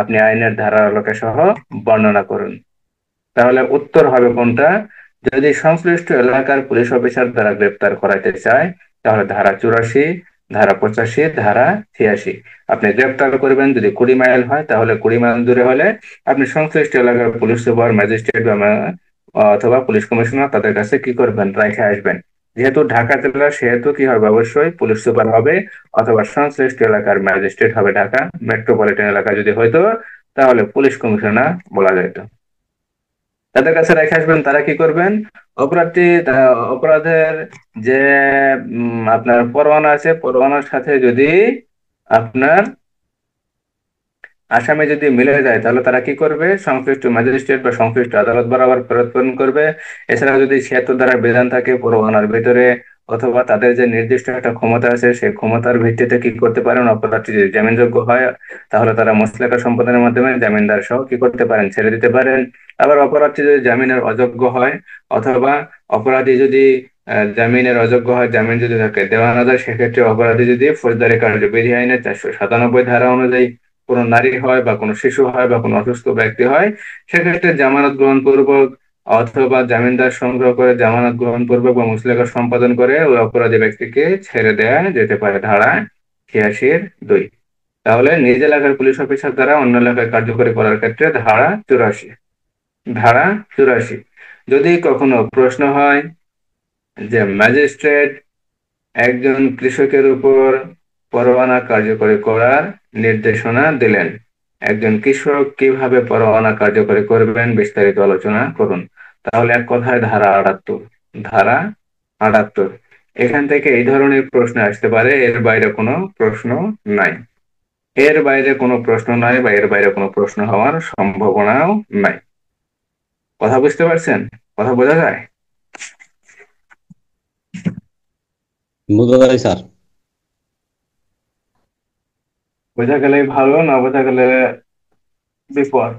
Speaker 1: আপনি আইনের ধারার আলোকে সহ বর্ণনা করুন। তাহলে উত্তর হবে কোনটা? যদি সংশ্লিষ্ট এলাকার পুলিশ অফিসার দ্বারা গ্রেপ্তার করাইতে চায়, তাহলে ধারা 84, ধারা 85, ধারা 86। আপনি গ্রেপ্তার করবেন যদি 20 মাইল হয়, তাহলে 20 মাইল দূরে হলে আপনি সংশ্লিষ্ট এলাকার পুলিশ সুপার, ম্যাজিস্ট্রেট বা অথবা পুলিশ কমিশনার তাদের কাছে কি করবেন, রেখে আসবেন। যেহেতু ঢাকা জেলা, সেহেতু কি হবে, অবশ্যই পুলিশ সুপার হবে অথবা সংশ্লিষ্ট এলাকার ম্যাজিস্ট্রেট হবে। ঢাকা মেট্রোপলিটন এলাকা যদি হয়তো, তাহলে পুলিশ কমিশনার বলা যেত। তাদের কাছে রেখে আসবেন, তারা কি করবেন, অপরাধের যে আপনার পরোয়ানা আছে, পরোয়ানার সাথে যদি আপনার আসামি যদি মিলে যায়, তাহলে তারা কি করবে, সংশ্লিষ্ট ম্যাজিস্ট্রেট বা সংশ্লিষ্ট আদালত বরাবর ফেরত প্রেরণ করবে। এছাড়া যদি 76 ধারার বিধান থাকে পরোয়ানার ভিতরে, অথবা তাদের যে নির্দিষ্ট একটা ক্ষমতা আছে, সেই ক্ষমতার ভিত্তিতে কি করতে পারেন, অপরাধটি যদি জামিনযোগ্য হয় তাহলে তারা মুচলেকা সম্পাদনের মাধ্যমে জামিনদার সহ কি করতে পারেন, ছেড়ে দিতে পারেন। আবার অপরাধটি যদি জামিনের অযোগ্য হয় অথবা অপরাধী যদি জামিনের অযোগ্য হয়, জামিন যদি তাকে দেওয়া না যায়, সেক্ষেত্রে অপরাধী যদি ফৌজদারি কার্যবিধি আইনের 497 ধারা অনুযায়ী কোনো নারী হয় বা কোনো শিশু হয় বা কোনো অসুস্থ ব্যক্তি হয়, সেক্ষেত্রে জামানত গ্রহণ পূর্বক অথবা জামিনদার সংগ্রহ করে জামানত গ্রহণ পূর্বক বা মুচলেকা সম্পাদন করে ওই অপরাধী ব্যক্তিকে ছেড়ে দেওয়া যেতে পারে ধারা 86 2। তাহলে নিজ এলাকার পুলিশ অফিসার দ্বারা অন্য এলাকায় কার্যকরী করার ক্ষেত্রে ধারা 84। যদি কখনো প্রশ্ন হয় যে ম্যাজিস্ট্রেট একজন কৃষকের উপর পরোয়ানা কার্যকরী করার নির্দেশনা দিলেন, একজন কৃষক কিভাবে পরোয়ানা কার্যকরী করবেন বিস্তারিত আলোচনা করুন। তাহলে এক কথায় ধারা 78। এখান থেকে এই ধরনের প্রশ্ন আসতে পারে, এর বাইরে কোনো প্রশ্ন নাই। এর বাইরে কোনো প্রশ্ন নাই বা এর বাইরে কোনো প্রশ্ন হওয়ার সম্ভাবনাও নাই। কথা বুঝতে পারছেন? কথা বোঝা যায়?
Speaker 2: বুঝা যায় স্যার।
Speaker 1: বোঝা গেলেই ভালো, না বোঝা গেলে বিপদ।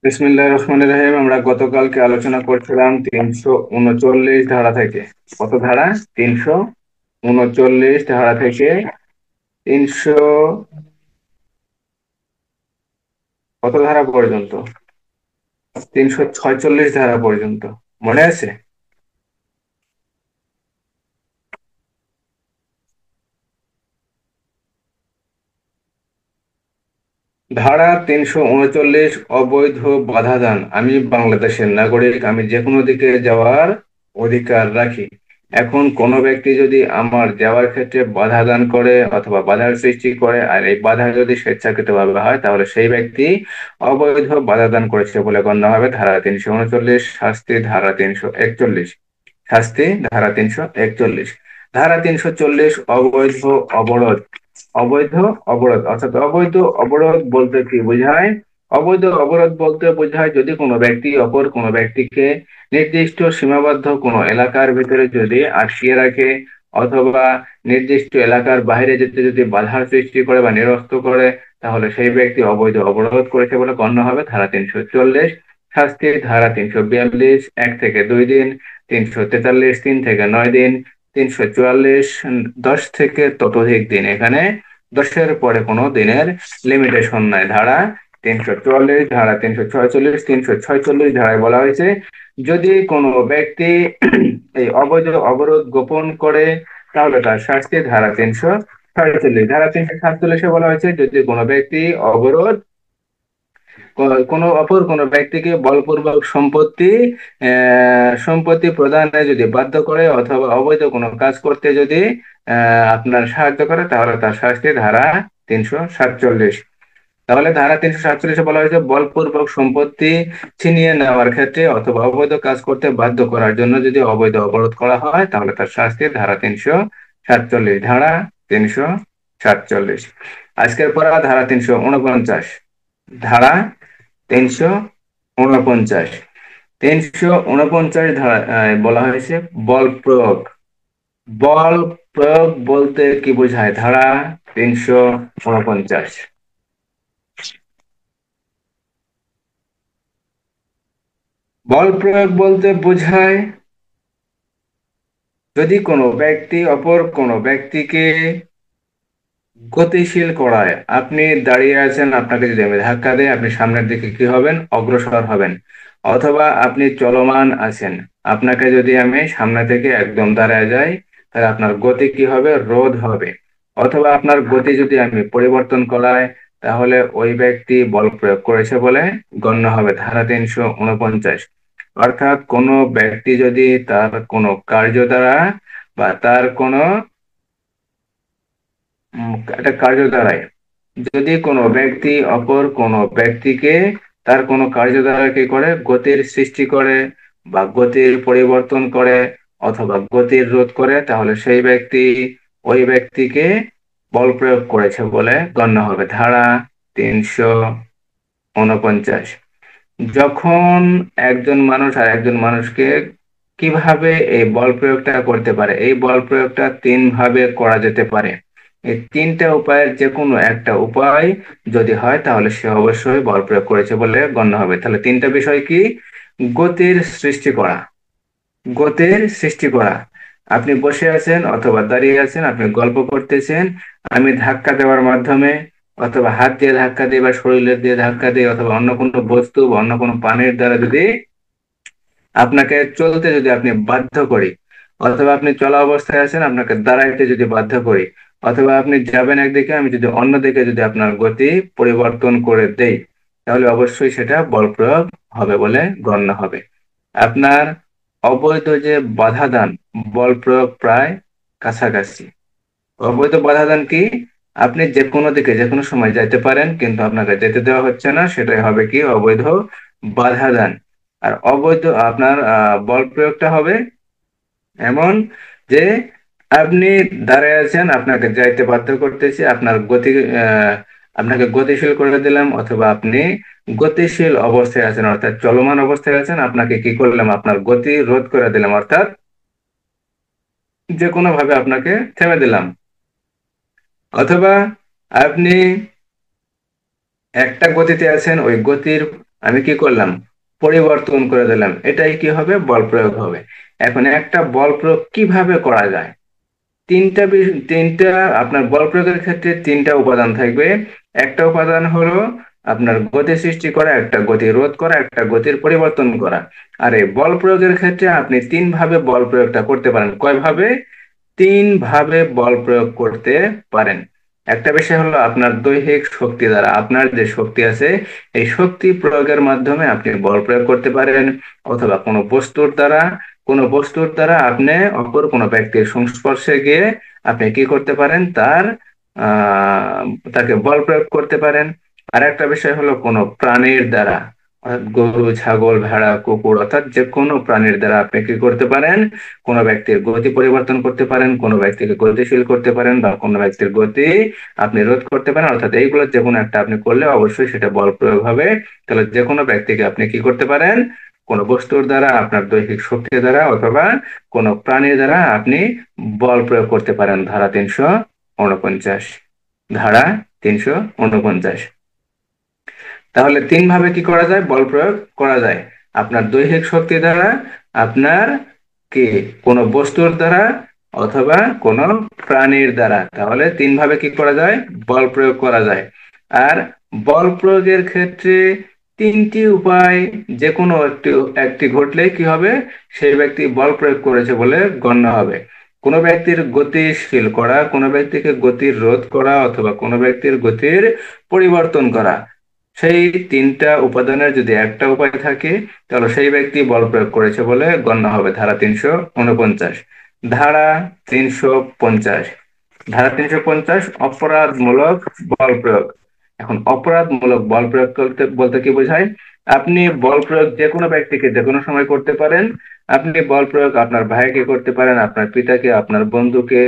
Speaker 1: বিসমিল্লাহির রহমানির রহিম। আমরা গতকালকে আলোচনা করছিলাম 339 ধারা থেকে। কত ধারা? 339 ধারা থেকে 300 কত ধারা পর্যন্ত? 346 ধারা পর্যন্ত। মনে আছে? ধারা 339 অবৈধ বাধা দান। আমি বাংলাদেশের নাগরিক, আমি যে কোনো দিকে যাওয়ার অধিকার রাখি। এখন কোনো ব্যক্তি যদি আমার যাওয়ার ক্ষেত্রে বাধা দান করে অথবা বাধার সৃষ্টি করে, আর এই বাধা যদি স্বেচ্ছাকৃতভাবে হয়, তাহলে সেই ব্যক্তি অবৈধ বাধা দান করেছে বলে গণ্য হবে। ধারা 339 শাস্তি ধারা 341। ধারা 340 অবৈধ অবরোধ। অবৈধ অবরোধ অর্থাৎ অবৈধ অবরোধ বলতে কি বোঝায়? অবৈধ অবরোধ বলতে বোঝায় যদি কোনো ব্যক্তি অপর কোনো ব্যক্তিকে নির্দিষ্ট সীমাবদ্ধ কোনো এলাকার ভিতরে যদি আটকিয়ে রাখে অথবা নির্দিষ্ট এলাকার বাইরে যেতে যদি বাধার সৃষ্টি করে বা নিরস্ত করে, তাহলে সেই ব্যক্তি অবৈধ অবরোধ করেছে বলে গণ্য হবে। ধারা 340। শাস্তি ধারা 342 1 থেকে 2 দিন, 343 3 থেকে 9 দিন, 344 10 থেকে ততোধিক দিন। এখানে 10-এর পরে কোনো দিনের লিমিটেশন নাই। ধারা 344, ধারা 346, 346 ধারায় বলা হয়েছে যদি কোনো ব্যক্তি এই অবৈধ অবরোধ গোপন করে, তাহলে তার শাস্তি ধারা 347। ধারা 347-এ বলা হয়েছে যদি কোনো ব্যক্তি অবরোধ কোনো অপর কোনো ব্যক্তিকে বলপূর্বক সম্পত্তি প্রদানে যদি বাধ্য করে অথবা অবৈধ কোনো কাজ করতে যদি আপনার সাহায্য করে, তাহলে তার শাস্তি ধারা 347। তাহলে ধারা 347-এ বলা হয়েছে বলপূর্বক সম্পত্তি ছিনিয়ে নেওয়ার ক্ষেত্রে অথবা অবৈধ কাজ করতে বাধ্য করার জন্য যদি অবৈধ অবরোধ করা হয়, তাহলে তার শাস্তি ধারা 347। ধারা 347। আজকের পড়া ধারা 349। ধারা 349। 349 ধারা বলা হয়েছে বল প্রয়োগ। বল প্রয়োগ বলতে কি বোঝায়? ধারা 349। বল প্রয়োগ বলতে বোঝায় যদি কোনো ব্যক্তি অপর কোনো ব্যক্তিকে গতিশীল করায়। আপনি দাঁড়িয়ে আছেন, আপনাকে যদি আমি ধাক্কা দেই, আপনি সামনের দিকে কি হবেন? অগ্রসর হবেন। অথবা আপনি চলমান আছেন, আপনাকে যদি আমি সামনে থেকে একদম দাঁড়ায় যাই, তাহলে আপনার গতি কি হবে? রোধ হবে। অথবা আপনার গতি যদি আমি পরিবর্তন করাই, তাহলে ওই ব্যক্তি বল প্রয়োগ করেছে বলে গণ্য হবে। ধারা 349। অর্থাৎ কোনো ব্যক্তি যদি তার কোনো কার্য দ্বারা বা তার কোনো একটা কার্য দ্বারাই যদি কোনো ব্যক্তি অপর কোনো ব্যক্তিকে তার কোনো কার্য দ্বারা কি করে? গতির সৃষ্টি করে বা গতির পরিবর্তন করে অথবা গতির রোধ করে, তাহলে সেই ব্যক্তি ওই ব্যক্তিকে বল প্রয়োগ করেছে বলে গণ্য হবে। ধারা 349। যখন একজন মানুষ আর একজন মানুষকে কিভাবে এই বল প্রয়োগটা করতে পারে? এই বল প্রয়োগটা তিন ভাবে করা যেতে পারে। এই তিনটা উপায়ের যে কোনো একটা উপায় যদি হয় তাহলে সে অবশ্যই বল প্রয়োগ করেছে বলে গণ্য হবে। তাহলে তিনটা বিষয় কি? গতির সৃষ্টি করা, গতির সৃষ্টি করা। আপনি বসে আছেন অথবা দাঁড়িয়ে আছেন, আপনি গল্প করতেছেন, আমি ধাক্কা দেওয়ার মাধ্যমে অথবা হাত দিয়ে ধাক্কা দিই বা শরীরের দিয়ে ধাক্কা দিই অথবা অন্য কোনো বস্তু বা অন্য কোনো পানির দ্বারা যদি আপনাকে চলতে যদি আপনি বাধ্য করি, অথবা আপনি চলা অবস্থায় আছেন আপনাকে দাঁড়াইতে যদি বাধ্য করি, অথবা আপনি যাবেন একদিকে আমি যদি অন্যদিকে যদি আপনার গতি পরিবর্তন করে দেই, তাহলে অবশ্যই সেটা বল প্রয়োগ হবে বলে গণ্য হবে। আপনার অবৈধ যে বাধা দান, বল প্রয়োগ প্রায় কাছাকাছি। অবৈধ বাধা দান কি? আপনি যে কোনো দিকে যে কোনো সময় যাইতে পারেন কিন্তু আপনাকে যেতে দেওয়া হচ্ছে না, সেটাই হবে কি অবৈধ বাধা দান। আর অবৈধ আপনার বল প্রয়োগটা হবে এমন যে আপনি দাঁড়ায় আছেন, আপনাকে যাইতে বাধ্য করতেছি, আপনার গতি আহ, আপনাকে গতিশীল করে দিলাম, অথবা আপনি গতিশীল অবস্থায় আছেন অর্থাৎ চলমান অবস্থায় আছেন, আপনাকে কি করলাম আপনার গতি রোধ করে দিলাম অর্থাৎ যে কোনো ভাবে আপনাকে থেমে দিলাম। অথবা আপনি একটা গতিতে আছেন, ওই গতির আমি কি করলাম পরিবর্তন করে দিলাম, এটাই কি হবে বল প্রয়োগ হবে। এখন একটা বল প্রয়োগ কিভাবে করা যায়? তিনটা আপনার বল প্রয়োগের ক্ষেত্রে তিনটা উপাদান থাকবে। একটা উপাদান হলো আপনার গতি সৃষ্টি করা, একটা গতি রোধ করা, একটা গতির পরিবর্তন করা। আর এই বল প্রয়োগের ক্ষেত্রে আপনি তিন ভাবে বল প্রয়োগটা করতে পারেন। কয় ভাবে? তিন ভাবে বল প্রয়োগ করতে পারেন। একটা বিষয় হলো আপনার দৈহিক শক্তি দ্বারা, আপনার যে শক্তি আছে এই শক্তি প্রয়োগের মাধ্যমে আপনি বল প্রয়োগ করতে পারেন, অথবা কোনো বস্তুর দ্বারা আপনি অপর কোনো ব্যক্তির সংস্পর্শে গিয়ে আপনি কি করতে পারেন আহ তাকে বল প্রয়োগ করতে পারেন। আর একটা বিষয় হলো কোনো প্রাণীর দ্বারা, অর্থাৎ গরু, ছাগল, ভেড়া, কুকুর, অর্থাৎ যে কোনো প্রাণীর দ্বারা আপনি কি করতে পারেন কোনো ব্যক্তির গতি পরিবর্তন করতে পারেন, কোনো ব্যক্তিকে গতিশীল করতে পারেন, বা কোনো ব্যক্তির গতি আপনি রোধ করতে পারেন। অর্থাৎ এইগুলো যে কোনো একটা আপনি করলে অবশ্যই সেটা বল প্রয়োগ হবে। তাহলে যে কোনো ব্যক্তিকে আপনি কি করতে পারেন কোনো বস্তুর দ্বারা, আপনার দৈহিক শক্তি দ্বারা, অথবা কোনো প্রাণীর দ্বারা আপনি বল প্রয়োগ করতে পারেন। ধারা 349, ধারা 349। তাহলে তিন ভাবে কি করা যায় বল প্রয়োগ করা যায়? আপনার দৈহিক শক্তি দ্বারা, আপনার কি কোনো বস্তুর দ্বারা, অথবা কোনো প্রাণীর দ্বারা। তাহলে তিন ভাবে কি করা যায় বল প্রয়োগ করা যায়। আর বল প্রয়োগের ক্ষেত্রে তিনটি উপায় যে কোনো একটি একটি ঘটলে কি হবে সেই ব্যক্তি বল প্রয়োগ করেছে বলে গণ্য হবে। কোনো ব্যক্তির গতিশীল করা, কোনো ব্যক্তিকে গতির রোধ করা, অথবা কোনো ব্যক্তির গতির পরিবর্তন করা, সেই তিনটা উপাদানের যদি একটা উপায় থাকে তাহলে সেই ব্যক্তি বল প্রয়োগ করেছে বলে গণ্য হবে। ধারা 349। ধারা 350, ধারা 350 অপরাধমূলক বল প্রয়োগ। এখন অপরাধমূলক বল প্রয়োগ করতে বলতে কি বোঝায়? আপনি বল প্রয়োগ যে কোনো ব্যক্তিকে যে কোনো সময় করতে পারেন। আপনি বল প্রয়োগ আপনার ভাইকে করতে পারেন, আপনার পিতাকে, আপনার বন্ধুকে,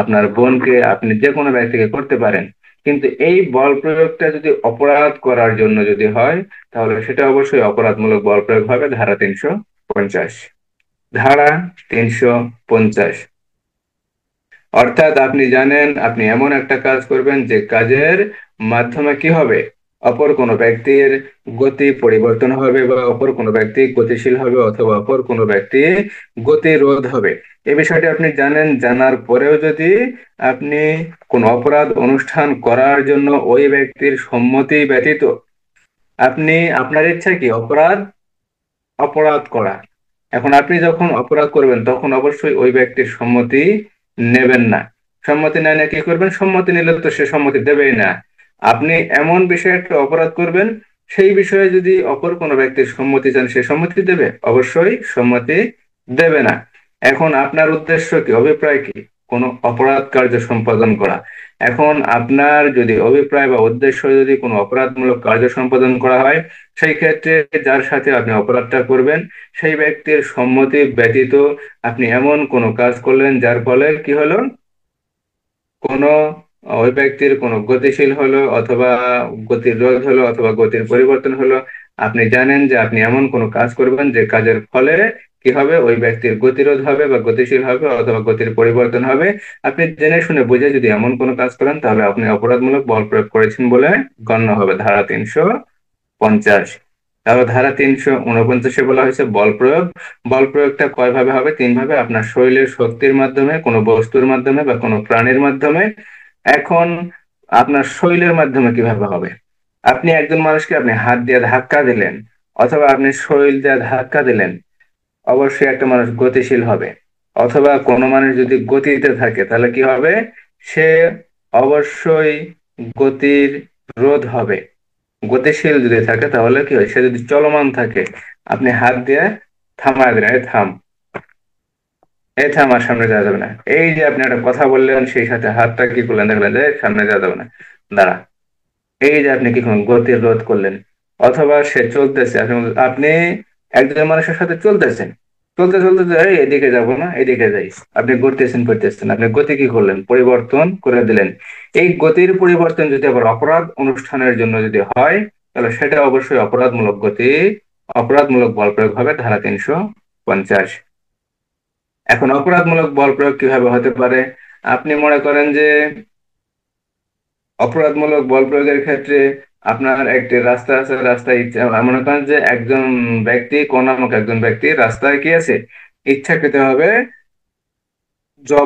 Speaker 1: আপনার বোনকে, আপনি যে কোনো ব্যক্তিকে করতে পারেন। কিন্তু এই বল প্রয়োগটা যদি অপরাধ করার জন্য যদি হয় তাহলে সেটা অবশ্যই অপরাধমূলক বল প্রয়োগ হবে। ধারা 350, ধারা 350। অর্থাৎ আপনি জানেন আপনি এমন একটা কাজ করবেন যে কাজের মাধ্যমে কি হবে অপর কোনো ব্যক্তির গতি পরিবর্তন হবে, বা অপর কোনো ব্যক্তি গতিশীল হবে, অথবা অপর কোনো ব্যক্তি গতিরোধ হবে। এই বিষয়টি আপনি জানেন, জানার পরেও যদি আপনি কোনো অপরাধ অনুষ্ঠান করার জন্য ওই ব্যক্তির সম্মতি ব্যতীত আপনি আপনার ইচ্ছা কি অপরাধ অপরাধ করা, এখন আপনি যখন অপরাধ করবেন তখন অবশ্যই ওই ব্যক্তির সম্মতি নেবেন না। সম্মতি না নিয়ে কি করবেন? সম্মতি নিলে তো সে সম্মতি দেবেই না। আপনি এমন বিষয়ে একটা অপরাধ করবেন, সেই বিষয়ে যদি অপর কোনো ব্যক্তির সম্মতি চান সে সম্মতি দেবে? অবশ্যই সম্মতি দেবে না। এখন আপনার উদ্দেশ্য কি, অভিপ্রায় কি? কোনো অপরাধ কার্য সম্পাদন করা। এখন আপনার যদি অভিপ্রায় বা উদ্দেশ্য যদি কোনো অপরাধমূলক কার্য সম্পাদন করা হয়, সেই ক্ষেত্রে যার সাথে আপনি অপরাধটা করবেন সেই ব্যক্তির সম্মতি ব্যতীত আপনি এমন কোনো কাজ করলেন যার ফলে কি হলো কোনো ওই ব্যক্তির কোনো গতিশীল হলো, অথবা গতির রোধ হলো, অথবা গতির পরিবর্তন হলো। আপনি জানেন যে আপনি এমন কোনো কাজ করবেন যে কাজের ফলে কি হবে, ওই ব্যক্তির গতিরোধ হবে বা গতিশীল হবে অথবা গতির পরিবর্তন হবে। আপনি জেনে শুনে বুঝে যদি এমন কোনো কাজ করেন তাহলে আপনি অপরাধমূলক বল প্রয়োগ করেছেন বলে গণ্য হবে, ধারা 350। তাহলে ধারা 349-এ বলা হয়েছে বল প্রয়োগ। বল প্রয়োগটা কয় ভাবে হবে? তিন ভাবে। আপনার শরীরের শক্তির মাধ্যমে, কোনো বস্তুর মাধ্যমে বা কোনো প্রাণীর মাধ্যমে। এখন আপনার শরীরের মাধ্যমে কিভাবে হবে? আপনি একজন মানুষকে আপনি হাত দিয়ে ধাক্কা দিলেন অথবা আপনি শরীর দিয়ে ধাক্কা দিলেন, অবশ্যই একটা মানুষ গতিশীল হবে। অথবা কোনো মানুষ যদি গতিতে থাকে তাহলে কি হবে? সে অবশ্যই গতির রোধ হবে। গতিশীল যদি থাকে তাহলে কি হয়? সে যদি চলমান থাকে, আপনি হাত দিয়ে থামায় দিলেন, এই থাম, এই থাম, আর সামনে যাওয়া যাবে না। এই যে আপনি একটা কথা বললেন, সেই সাথে হাতটা কি করলেন, দেখলেন যে সামনে যাওয়া যাবে না, দাঁড়া। এই যে আপনি কি করলেন, গতির রোধ করলেন। অথবা সে চলতেছে, আপনি একজন মানুষের সাথে চলতেছেন, চলতে চলতে যে, এই এদিকে যাব না, এদিকে যাই, আপনি ঘুরতেছেন ফিরতেছেন, আপনি গতি কি করলেন, পরিবর্তন করে দিলেন। এই গতির পরিবর্তন যদি আবার অপরাধ অনুষ্ঠানের জন্য যদি হয়, তাহলে সেটা অবশ্যই অপরাধমূলক গতি, অপরাধমূলক বল প্রয়োগ হবে, ধারা 350। এখন অপরাধমূলক বল প্রয়োগ কিভাবে হতে পারে? আপনি মনে করেন যে অপরাধমূলক বল প্রয়োগের ক্ষেত্রে আপনার একটি রাস্তা আছে, রাস্তায় মনে করেন যে একজন ব্যক্তি, কোন নামক একজন ব্যক্তি রাস্তায় কি আছে, ইচ্ছাকৃত ভাবে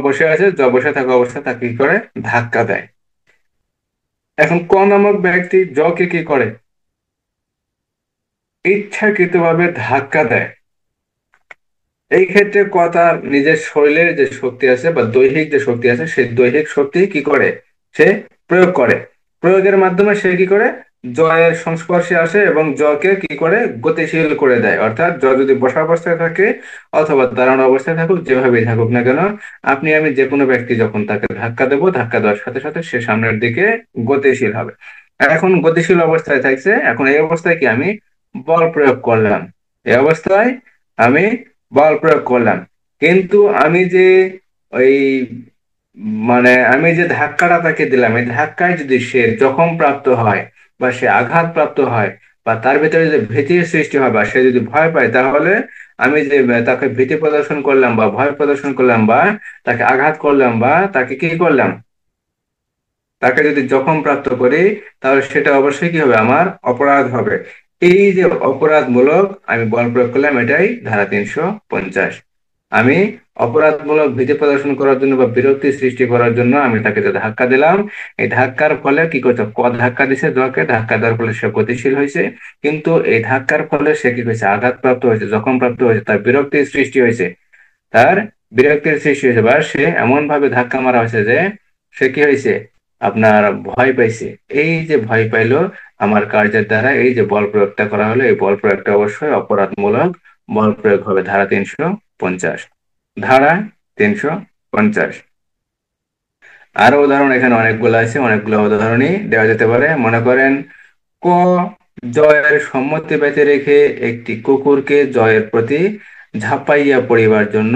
Speaker 1: বসে আছে, বসে থাকা অবস্থায় তাকে কি করে, ধাক্কা দেয়। এখন ক নামক ব্যক্তি কে কি করে, ইচ্ছাকৃত ভাবে ধাক্কা দেয়। এই ক্ষেত্রে কথা, নিজের শরীরের যে শক্তি আছে বা দৈহিক যে শক্তি আছে, সেই দৈহিক শক্তি কি করে, সে প্রয়োগ করে। প্রয়োগের মাধ্যমে সে কি করে, জয়ের সংস্পর্শে আসে এবং জকে কি করে, গতিশীল করে দেয়। অর্থাৎ যদি বসা অবস্থায় থাকে অথবা দাঁড়ানো অবস্থায় থাকুক, যেভাবেই থাকুক না কেন, আপনি আমি যে কোনো ব্যক্তি যখন তাকে ধাক্কা দেবো, ধাক্কা দেওয়ার সাথে সাথে সে সামনের দিকে গতিশীল হবে। এখন গতিশীল অবস্থায় থাকছে, এখন এই অবস্থায় কি আমি বল প্রয়োগ করলাম, এই অবস্থায় আমি বল প্রয়োগ করলাম। কিন্তু আমি যে ওই মানে আমি যে ধাক্কাটা তাকে দিলাম, এই ধাক্কায় যদি সে জখম প্রাপ্ত হয় বা সে আঘাত প্রাপ্ত হয় বা তার ভিতরে যদি ভীতির সৃষ্টি হয় বা সে যদি ভয় পায়, তাহলে আমি যে তাকে ভীতি প্রদর্শন করলাম বা ভয় প্রদর্শন করলাম বা তাকে আঘাত করলাম বা তাকে কি করলাম, তাকে যদি জখম প্রাপ্ত করি, তাহলে সেটা অবশ্যই কি হবে, আমার অপরাধ হবে। এই যে অপরাধমূলক আমি বল প্রয়োগ করলাম, এটাই ধারা 350। আমি অপরাধমূলক ভীতি প্রদর্শন করার জন্য বা বিরক্তি সৃষ্টি করার জন্য আমি তাকে যে ধাক্কা দিলাম, এই ধাক্কার ফলে কি করছে, ধাক্কা দিছে, জকে ধাক্কা দেওয়ার ফলে সে গতিশীল হয়েছে। কিন্তু এই ধাক্কার ফলে সে কি হয়েছে, আঘাতপ্রাপ্ত হয়েছে, জখম প্রাপ্ত হয়েছে, তার বিরক্তির সৃষ্টি হয়েছে, তার বিরক্তির সৃষ্টি হয়েছে, বা সে এমন ভাবে ধাক্কা মারা হয়েছে যে সে কি হয়েছে, আপনার ভয় পাইছে। এই যে ভয় পাইলো আমার কার্যের দ্বারা, এই যে বল প্রয়োগটা করা হলো, এই বল প্রয়োগটা অবশ্যই অপরাধমূলক বল প্রয়োগ হবে, ধারা 350। ধারা 350। আরো উদাহরণ এখানে অনেকগুলো আছে, অনেকগুলো উদাহরণই দেওয়া যেতে পারে। মনে করেন, ক জয়ের সম্মতি ব্যতি রেখে একটি কুকুরকে জয়ের প্রতি ঝাঁপাইয়া পড়িবার জন্য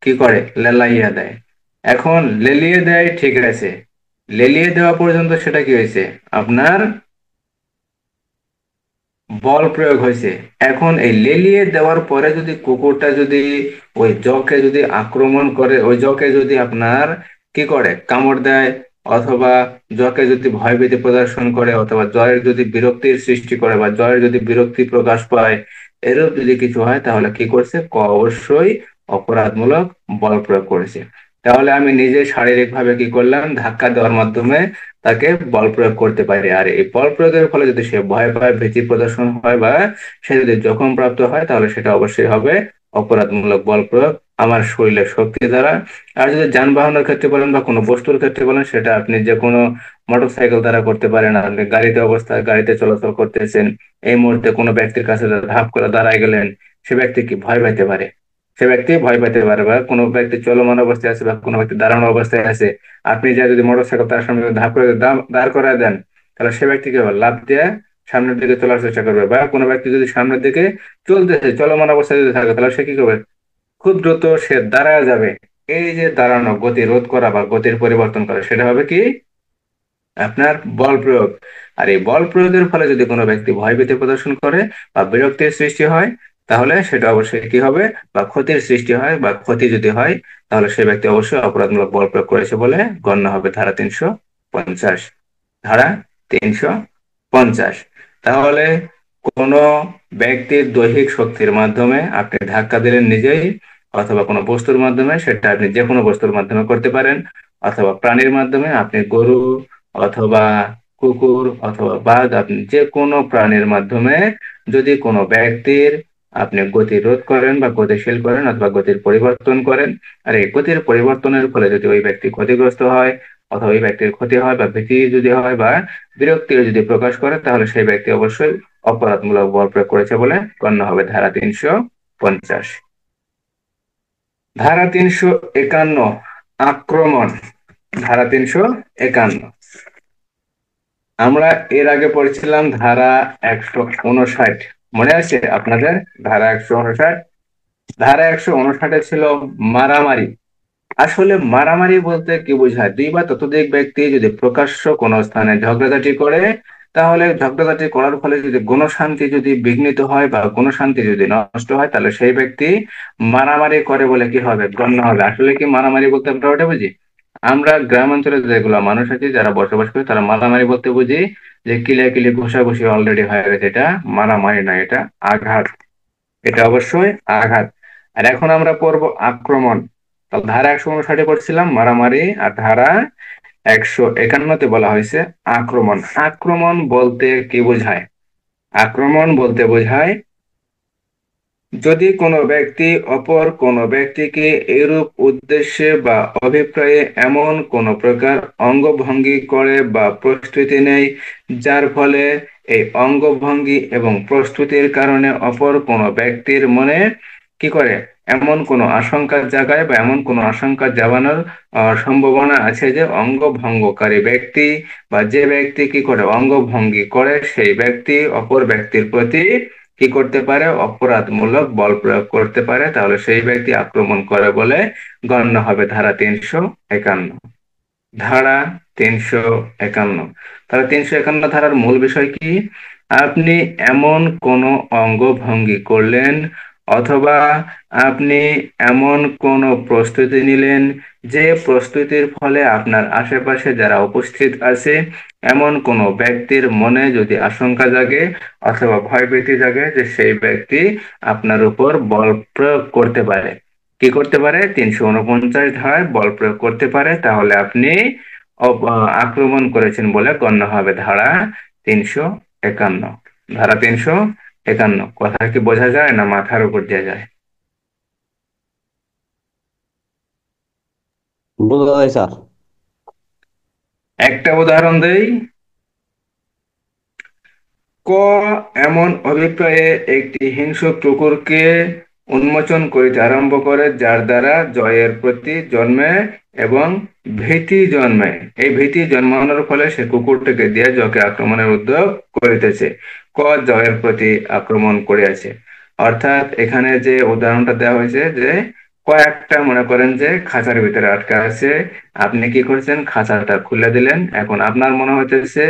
Speaker 1: কি করে, লেলাইয়া দেয়। এখন লেলিয়ে দেয়, ঠিক আছে, লেলিয়ে দেওয়া পর্যন্ত সেটা কি হয়েছে, আপনার বল প্রয়োগ হয়েছে। এখন এই লেলিয়ে দেওয়ার পরে যদি কুকুরটা যদি ওই জকে যদি আক্রমণ করে, ওই জকে যদি আপনার কি করে, কামড় দেয়, অথবা জকে যদি ভয়ভীতি প্রদর্শন করে, অথবা জয়ের যদি বিরক্তির সৃষ্টি করে বা জয়ের যদি বিরক্তি প্রকাশ পায়, এরূপ যদি কিছু হয়, তাহলে কি করছে, অবশ্যই অপরাধমূলক বল প্রয়োগ করেছে। তাহলে আমি নিজে শারীরিক ভাবে কি করলাম, ধাক্কা দেওয়ার মাধ্যমে তাকে বল প্রয়োগ করতে পারে। আর এই বল প্রয়োগের ফলে যদি সে ভয় পায়, ভীতি প্রদর্শন হয় বা সে যদি জখম প্রাপ্ত হয়, তাহলে সেটা অবশ্যই হবে অপরাধমূলক বল প্রয়োগ আমার শরীরের শক্তি দ্বারা। আর যদি যানবাহনের ক্ষেত্রে বলেন বা কোনো বস্তুর ক্ষেত্রে বলেন, সেটা আপনি যে কোনো মোটরসাইকেল দ্বারা করতে পারেন। আপনি গাড়িতে অবস্থায় গাড়িতে চলাচল করতেছেন, এই মুহূর্তে কোনো ব্যক্তির কাছে ধাপ করে দাঁড়ায় গেলেন, সে ব্যক্তি কি ভয় পাইতে পারে, সে ব্যক্তি ভয় পেতে পারে। বা কোনো ব্যক্তি চলমান অবস্থায় আছে বা কোনো ব্যক্তি দাঁড়ানো অবস্থায় আছে, আপনি যা যদি মোটরসাইকেল তার সামনে ধাপ করে দাঁড় করায় দেন, তাহলে সে ব্যক্তি কি হবে, লাফ দিয়ে সামনের দিকে চলার চেষ্টা করবে। বা কোনো ব্যক্তি যদি সামনের দিকে চলতেছে, চলমান অবস্থায় যদি থাকে, তাহলে সে কি করবে, খুব দ্রুত সে দাঁড়ায় যাবে। এই যে দাঁড়ানো, গতি রোধ করা বা গতির পরিবর্তন করা, সেটা হবে কি, আপনার বল প্রয়োগ। আর এই বল প্রয়োগের ফলে যদি কোনো ব্যক্তি ভয়ভীতি প্রদর্শন করে বা বিরক্তির সৃষ্টি হয়, তাহলে সেটা অবশ্যই কি হবে, বা ক্ষতির সৃষ্টি হয় বা ক্ষতি যদি হয়, তাহলে সেই ব্যক্তি অবশ্যই অপরাধমূলক বল প্রয়োগ করেছে বলে গণ্য হবে। ধারা 350। ধারা 350। তাহলে কোনো ব্যক্তির দৈহিক শক্তির মাধ্যমে আপনি ধাক্কা দিলেন নিজেই, অথবা কোনো বস্তুর মাধ্যমে, সেটা আপনি যে কোনো বস্তুর মাধ্যমে করতে পারেন, অথবা প্রাণীর মাধ্যমে, আপনি গরু অথবা কুকুর অথবা বাঘ, আপনি যে কোনো প্রাণীর মাধ্যমে যদি কোনো ব্যক্তির আপনি গতি রোধ করেন বা গতিশীল করেন অথবা গতির পরিবর্তন করেন, আর এই গতির পরিবর্তনের ফলে যদি ওই ব্যক্তি ক্ষতিগ্রস্ত হয় অথবা ওই ব্যক্তির ক্ষতি হয় বা ভীতি যদি হয় বা বিরক্তি যদি প্রকাশ করে, তাহলে সেই ব্যক্তি অবশ্যই অপরাধমূলক বল প্রয়োগ করেছে বলে গণ্য হবে। ধারা 350। ধারা 351, আক্রমণ। ধারা 351, আমরা এর আগে পড়েছিলাম ধারা 159, মনে আছে আপনাদের? ধারা 159, ধারা 159 ছিল মারামারি। আসলে মারামারি বলতে কি বোঝায়? দুই বা ততোধিক ব্যক্তি যদি প্রকাশ্য কোনো স্থানে ঝগড়াঝাটি করে, তাহলে ঝগড়াঝাটি করার ফলে যদি গণশান্তি যদি বিঘ্নিত হয় বা গণশান্তি যদি নষ্ট হয়, তাহলে সেই ব্যক্তি মারামারি করে বলে কি হবে, গণ্য হবে। আসলে কি মারামারি বলতে আমরা ওটা বুঝি? আমরা গ্রাম অঞ্চলে যেগুলো মানুষ আছি যারা বসবাস করি, তারা মারামারি বলতে বুঝি যে কিলিয়াকিলি ঘষাঘষি অলরেডি হয়ে গেছে, এটা মারামারি নয়, এটা আঘাত। এটা অবশ্যই আঘাত। আর এখন আমরা পড়বো আক্রমণ। তাহলে ধারা 159 পড়ছিলাম মারামারি, আর ধারা 151 বলা হয়েছে আক্রমণ। আক্রমণ বলতে কি বোঝায়? আক্রমণ বলতে বোঝায় যদি কোনো ব্যক্তি অপর কোনো ব্যক্তিকে এরূপ উদ্দেশ্যে বা অভিপ্রায়ে এমন কোনো প্রকার অঙ্গভঙ্গি করে বা প্রস্তুতি নেয়, যার ফলে এই অঙ্গভঙ্গি এবং প্রস্তুতির কারণে অপর কোনো ব্যক্তির মনে কি করে, এমন কোনো আশঙ্কা জাগায় বা এমন কোনো আশঙ্কা জাগানোর সম্ভাবনা আছে যে অঙ্গভঙ্গকারী ব্যক্তি বা যে ব্যক্তি কি করে অঙ্গভঙ্গি করে, সেই ব্যক্তি অপর ব্যক্তির প্রতি কি করতে পারে, অপরাধমূলক বল প্রয়োগ করতে পারে, তাহলে সেই ব্যক্তি আক্রমণ করে বলে গণ্য হবে। ধারা 351। ধারা 351। তাহলে 351 ধারার মূল বিষয় কি? আপনি এমন কোন অঙ্গভঙ্গি করলেন অথবা আপনি এমন কোন প্রস্তুতি নিলেন যে প্রস্তুতির ফলে আপনার আশেপাশে যারা উপস্থিত আছে এমন কোনো ব্যক্তির মনে যদি আশঙ্কা জাগে অথবা ভয়ভীতি জাগে যে সেই ব্যক্তি আপনার উপর বল প্রয়োগ করতে পারে, কি করতে পারে, 349 ধারায় বল প্রয়োগ করতে পারে, তাহলে আপনি আক্রমণ করেছেন বলে গণ্য হবে। ধারা 351। ধারা 351, কথা কি বোঝা যায় না মাথার উপর দিয়ে যায়?
Speaker 2: বোঝা যায় স্যার।
Speaker 1: একটা উদাহরণ দেই। ক এমন অভিপ্রায়ে একটি হিংস্র কুকুরকে উন্মোচন করিতে আরম্ভ করে, যার দ্বারা জয়ের প্রতি জন্মে এবং ভীতি জন্মে। এই ভীতি জন্মানোর ফলে সে কুকুরটিকে দিয়ে জয়কে আক্রমণের উদ্যোগ করিতেছে। ক জয়ের প্রতি আক্রমণ করিয়াছে। অর্থাৎ এখানে যে উদাহরণটা দেওয়া হয়েছে যে কয়েকটা মনে করেন যে খাঁচার ভিতরে আটকা আছে, আপনি কি করছেন, খাঁচাটা খুলে দিলেন। এখন আপনার মনে হইতেছে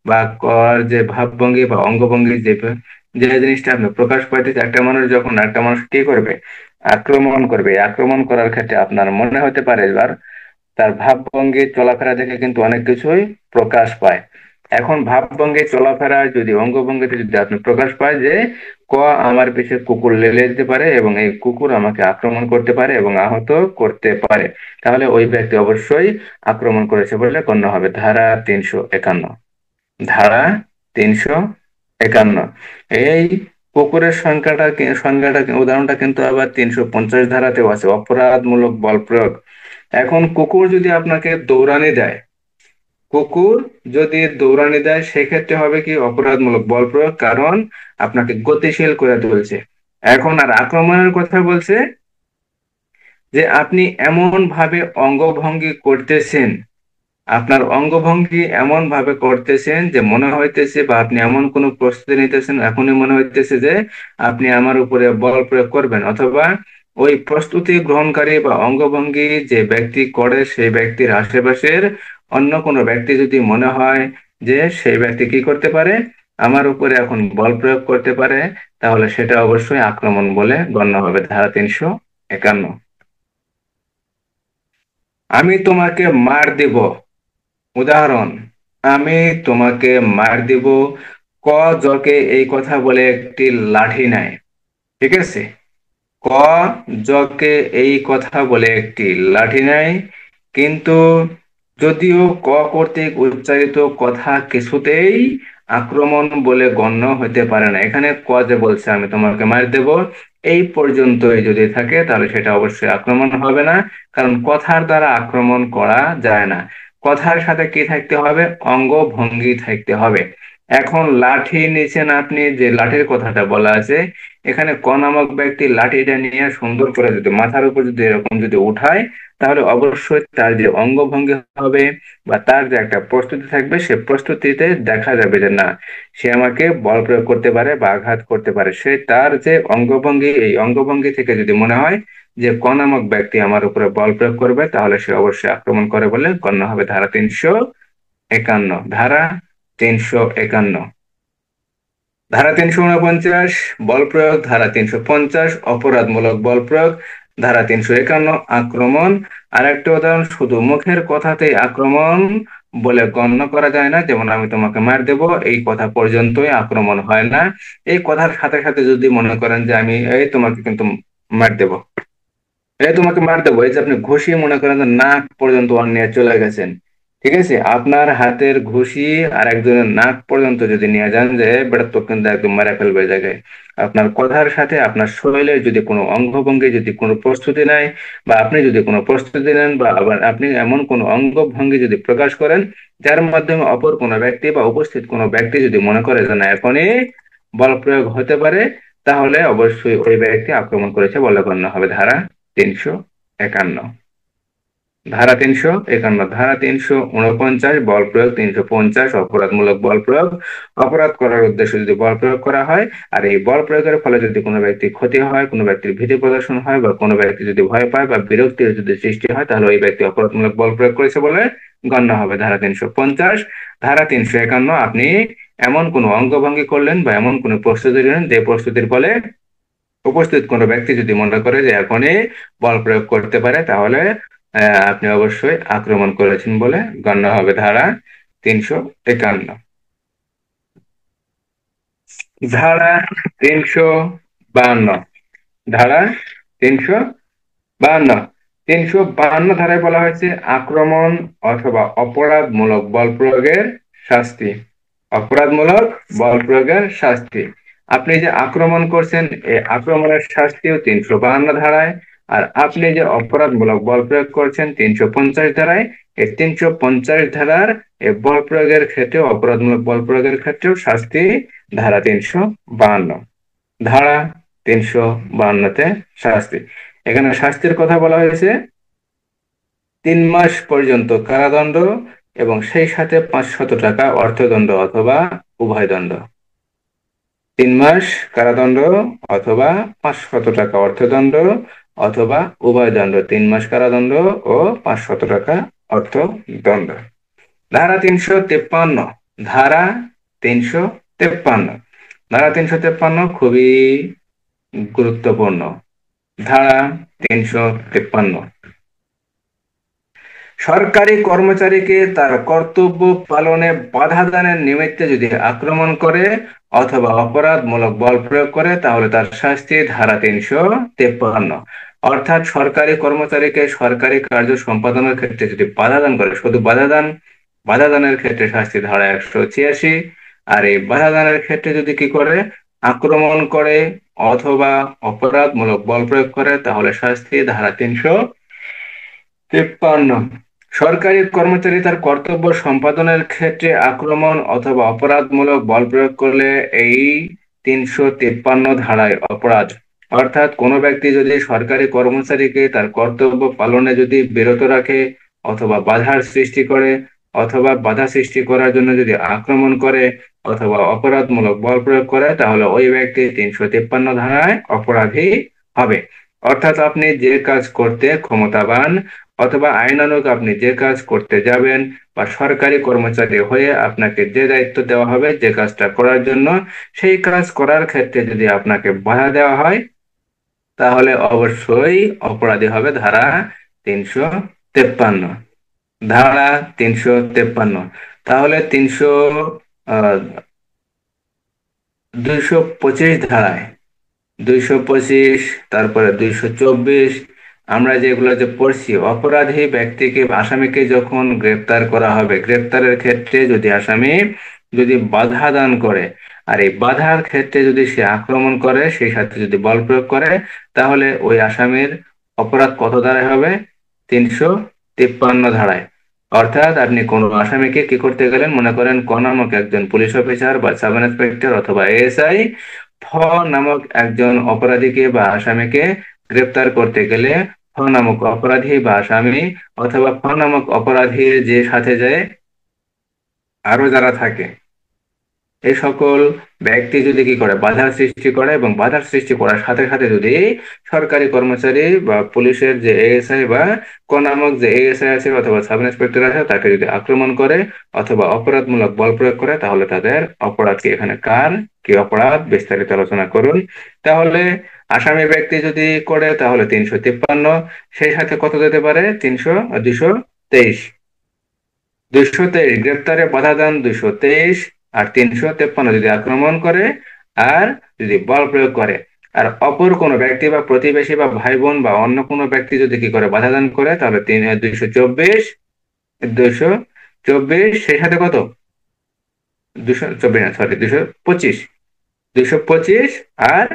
Speaker 1: বা কর যে ভাবভঙ্গি বা অঙ্গভঙ্গি যে যে জিনিসটা আপনি প্রকাশ পাইতেছে, একটা মানুষ যখন একটা মানুষ কি করবে, আক্রমণ করবে, এই আক্রমণ করার ক্ষেত্রে আপনার মনে হতে পারে এবার তার ভাবভঙ্গি চলাফেরা দেখে কিন্তু অনেক কিছুই প্রকাশ পায়। এখন ভাবভঙ্গি চলাফেরা যদি অঙ্গভঙ্গিতে যদি আপনি প্রকাশ পায় যে ক আমার পিছে কুকুর লেলে দিতে পারে এবং এই কুকুর আমাকে আক্রমণ করতে পারে এবং আহত করতে পারে, তাহলে ওই ব্যক্তি অবশ্যই আক্রমণ করেছে বলে গণ্য হবে। ধারা 351। ধারা 351। এই কুকুরের সংখ্যাটা উদাহরণটা কিন্তু আবার 350 ধারাতেও আছে, অপরাধমূলক বল প্রয়োগ। এখন কুকুর যদি আপনাকে দৌড়ানি দেয়, কুকুর যদি দৌড়ানি দেয় সেক্ষেত্রে হবে কি, অপরাধমূলক বল প্রয়োগ, কারণ আপনাকে গতিশীল করে তুলছে। এখন আর আক্রমণের কথা বলছে যে আপনি এমন ভাবে অঙ্গভঙ্গি করতেছেন, আপনার অঙ্গভঙ্গি এমন ভাবে করতেছেন যে মনে হইতেছে বা আপনি এমন কোন প্রস্তুতি নিতেছেন, এখনই মনে হইতেছে যে আপনি আমার উপরে বল প্রয়োগ করবেন, অথবা ওই প্রস্তুতি গ্রহণকারী বা অঙ্গভঙ্গি যে ব্যক্তি করে সেই ব্যক্তির আশেপাশের অন্য কোনো ব্যক্তি যদি মনে হয় যে সেই ব্যক্তি কি করতে পারে, আমার উপরে এখন বল প্রয়োগ করতে পারে, তাহলে সেটা অবশ্যই আক্রমণ বলে গণ্য হবে, ধারা 351। আমি তোমাকে মার দেব। উদাহরণ, আমি তোমাকে মার দেব। ক জকে এই কথা বলে একটি লাঠি নেয়। ঠিক আছে, ক জকে এই কথা বলে একটি লাঠি নেয়, কিন্তু যদিও ক কর্তৃক উচ্চারিত কথা কিছুতেই আক্রমণ বলে গণ্য হতে পারে না। এখানে ক যে বলছে আমি তোমাকে মার দেব, এই পর্যন্তই যদি থাকে তাহলে সেটা অবশ্যই আক্রমণ হবে না, কারণ কথার দ্বারা আক্রমণ করা যায় না। কথার সাথে কি থাকতে হবে? অঙ্গ ভঙ্গি থাকতে হবে। এখন লাঠি নিছেন আপনি, যে লাঠির কথাটা বলা আছে, এখানে ক নামক ব্যক্তি লাঠিটা নিয়ে সুন্দর করে যদি মাথার উপর যদি এরকম যদি উঠায়, তাহলে অবশ্যই তার যে অঙ্গভঙ্গি হবে বা তার যে একটা প্রস্তুতি থাকবে, সে প্রস্তুতিতে দেখা যাবে যে না, সে আমাকে বল প্রয়োগ করতে পারে বা আঘাত করতে পারে। সে তার যে অঙ্গভঙ্গি, এই অঙ্গভঙ্গি থেকে যদি মনে হয় যে ক নামক ব্যক্তি আমার উপরে বল প্রয়োগ করবে, তাহলে সে অবশ্যই আক্রমণ করে বলে গণ্য হবে। ধারা 351। ধারা 351। ধারা 349 বল প্রয়োগ, ধারা 350 অপরাধমূলক বল প্রয়োগ, ধারা 351 আক্রমণ। আর একটা উদাহরণ, শুধু মুখের কথাতেই আক্রমণ বলে গণ্য করা যায় না, যেমন আমি তোমাকে মার দেব, এই কথা পর্যন্তই আক্রমণ হয় না। এই কথার সাথে সাথে যদি মনে করেন যে আমি এই তোমাকে কিন্তু মার দেব, এই তোমাকে মার দেবো, এই যে আপনি ঘুষি মনে করেন যে নাক পর্যন্ত ওর নিয়ে চলে গেছেন, ঠিক আছে, আপনার হাতের ঘুষি আর একজনের নাক পর্যন্ত যদি নিয়ে যান যে বেটা তো কিন্তু একদম মেরে ফেলবে এই জায়গায়, আপনার কথার সাথে আপনার শরীরের যদি কোনো অঙ্গভঙ্গি যদি কোনো প্রস্তুতি নাই, বা আপনি যদি কোনো প্রস্তুতি নেন, বা আবার আপনি এমন কোনো অঙ্গভঙ্গি যদি প্রকাশ করেন যার মাধ্যমে অপর কোনো ব্যক্তি বা উপস্থিত কোনো ব্যক্তি যদি মনে করে যে না এখনই বল প্রয়োগ হতে পারে, তাহলে অবশ্যই ওই ব্যক্তি আক্রমণ করেছে বলে গণ্য হবে। ধারা 351। ধারা 351 বল প্রয়োগ, 350 অপরাধমূলক বল প্রয়োগ। অপরাধ করার উদ্দেশ্যে যদি বল প্রয়োগ করা হয়, আর এই বল প্রয়োগের ফলে যদি কোনো ব্যক্তির ক্ষতি হয়, কোনো ব্যক্তির ভীতি প্রদর্শন হয়, বা কোনো ব্যক্তি যদি ভয় পায় বা বিরক্তির যদি সৃষ্টি হয়, তাহলে ওই ব্যক্তি অপরাধমূলক বল প্রয়োগ করেছে বলে গণ্য হবে। ধারা 350। ধারা 351, আপনি এমন কোনো অঙ্গভঙ্গি করলেন বা এমন কোনো প্রস্তুতি নিলেন যে প্রস্তুতির ফলে উপস্থিত কোনো ব্যক্তি যদি মনে করে যে এখনই বল প্রয়োগ করতে পারে, তাহলে আপনি অবশ্যই আক্রমণ করেছেন বলে গণ্য হবে। ধারা 351। ধারা 352। ধারা 352। 352 ধারায় বলা হয়েছে আক্রমণ অথবা অপরাধমূলক বল প্রয়োগের শাস্তি। অপরাধমূলক বল প্রয়োগের শাস্তি। আপনি যে আক্রমণ করছেন, এই আক্রমণের শাস্তিও 352 ধারায়। আর আপনি যে অপরাধমূলক বল প্রয়োগ করছেন 350 ধারায়। এই 350 ধারার এই বল প্রয়োগের ক্ষেত্রে, অপরাধমূলক বল প্রয়োগের ক্ষেত্রেও শাস্তি ধারা 352। ধারা 352-তে শাস্তি। এখানে শাস্তির কথা বলা হয়েছে 3 মাস পর্যন্ত কারাদণ্ড এবং সেই সাথে 500 টাকা অর্থদণ্ড অথবা উভয়দণ্ড। 3 মাস কারাদণ্ড অথবা 500 টাকা অর্থদণ্ড অথবা উভয়দণ্ড। 3 মাস কারাদণ্ড ও 500 টাকা অর্থদণ্ড। ধারা 353। ধারা 353। ধারা 353 খুবই গুরুত্বপূর্ণ। ধারা 353, সরকারি কর্মচারীকে তার কর্তব্য পালনে বাধা দানের নিমিত্তে যদি আক্রমণ করে অথবা অপরাধমূলক বল প্রয়োগ করে, তাহলে তার শাস্তি ধারা 353। অর্থাৎ সরকারি কর্মচারীকে সরকারি কার্য সম্পাদনের ক্ষেত্রে যদি বাধা দান করে, শুধু বাধা দানের ক্ষেত্রে শাস্তি ধারা 186। আর এই বাধা দানের ক্ষেত্রে যদি কি করে, আক্রমণ করে অথবা অপরাধমূলক বল প্রয়োগ করে, তাহলে শাস্তি ধারা 353। সরকারি কর্মচারী তার কর্তব্য সম্পাদনের ক্ষেত্রে আক্রমণ অথবা অপরাধমূলক বল প্রয়োগ করলে এই 353 ধারায় অপরাধ। অর্থাৎ কোনো ব্যক্তি যদি সরকারি কর্মচারীকে তার কর্তব্য পালনে যদি বিরত রাখে অথবা বাধার সৃষ্টি করে অথবা বাধা সৃষ্টি করার জন্য যদি আক্রমণ করে অথবা অপরাধমূলক বল প্রয়োগ করে, তাহলে ওই ব্যক্তি 353 ধারায় অপরাধী হবে। অর্থাৎ আপনি যে কাজ করতে ক্ষমতাবান অথবা আইনানুগ আপনি যে কাজ করতে যাবেন বা সরকারি কর্মচারী হয়ে আপনাকে যে দায়িত্ব দেওয়া হবে যে কাজটা করার জন্য, সেই কাজ করার ক্ষেত্রে যদি আপনাকে বাধা দেওয়া হয়, তাহলে অবশ্যই অপরাধী হবে ধারা 353। ধারা 353। তাহলে 225 ধারায়, 225, তারপরে 224, আমরা যেগুলো যে পড়ছি, অপরাধী ব্যক্তিকে আসামিকে যখন গ্রেপ্তার করা হবে, গ্রেপ্তারের ক্ষেত্রে যদি আসামি যদি বাধা দান করে, আর এই বাধার ক্ষেত্রে যদি সে আক্রমণ করে, সেই সাথে যদি বল প্রয়োগ করে, তাহলে ওই আসামির অপরাধ কত ধারায় হবে? 353 ধারায়। অর্থাৎ আপনি কোনো আসামিকে কি করতে গেলেন, মনে করেন ক নামক একজন পুলিশ অফিসার বা সাব ইন্সপেক্টর অথবা এএসআই ফ নামক একজন অপরাধীকে বা আসামিকে গ্রেপ্তার করতে গেলে, ফ নামক অপরাধী বা আসামি অথবা ফ নামক অপরাধীর যে সাথে যায় আরো যারা থাকে, এই সকল ব্যক্তি যদি কি করে, বাধার সৃষ্টি করে, এবং বাধার সৃষ্টি করার সাথে সাথে যদি সরকারি কর্মচারী বা পুলিশের যে এএসআই বা ক নামক যে এএসআই আছে অথবা সাব ইন্সপেক্টর আছে তাকে যদি আক্রমণ করে অথবা অপরাধমূলক বল প্রয়োগ করে, তাহলে তাদের অপরাধ কি, এখানে কার কি অপরাধ বিস্তারিত আলোচনা করুন। তাহলে আসামি ব্যক্তি যদি করে তাহলে 353, সেই সাথে কত যেতে পারে, 223। 223 গ্রেপ্তারে বাধা দান, 223। আর 353 যদি আক্রমণ করে আর যদি বল প্রয়োগ করে। আর অপর কোনো ব্যক্তি বা প্রতিবেশী বা ভাই বোন বা অন্য কোনো ব্যক্তি যদি কি করে, বাধা দান করে, তাহলে 224। 224 সেই সাথে কত, 224 না, সরি, 225। 225 আর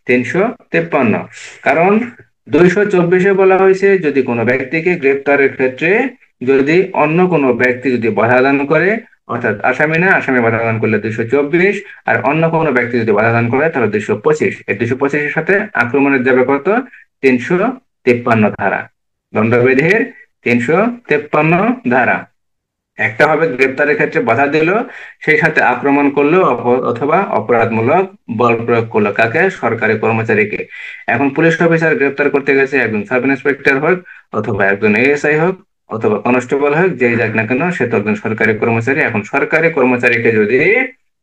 Speaker 1: 353। কারণ 224-এ বলা হয়েছে যদি কোনো ব্যক্তিকে গ্রেপ্তারের ক্ষেত্রে যদি অন্য কোনো ব্যক্তি যদি বাধা দান করে, অর্থাৎ আসামি না, আসামি বাধা দান করলে 224, আর অন্য কোনো ব্যক্তি যদি বাধা দান করে তাহলে 225। এই 225-এর সাথে আক্রমণের যাবে কত, 353 ধারা। দণ্ডবিধির 353 ধারা। একটা হবে গ্রেপ্তারের ক্ষেত্রে বাধা দিল, সেই সাথে আক্রমণ করলো অথবা অপরাধমূলক বল প্রয়োগ করলো, কাকে, সরকারি কর্মচারীকে। এখন পুলিশ অফিসার গ্রেপ্তার করতে গেছে, একজন সাব ইন্সপেক্টর হোক অথবা একজন এএসআই হোক অথবা কনস্টেবল হোক, যেই যাক না কেন, সে তো একজন সরকারি কর্মচারী। এখন সরকারি কর্মচারীকে যদি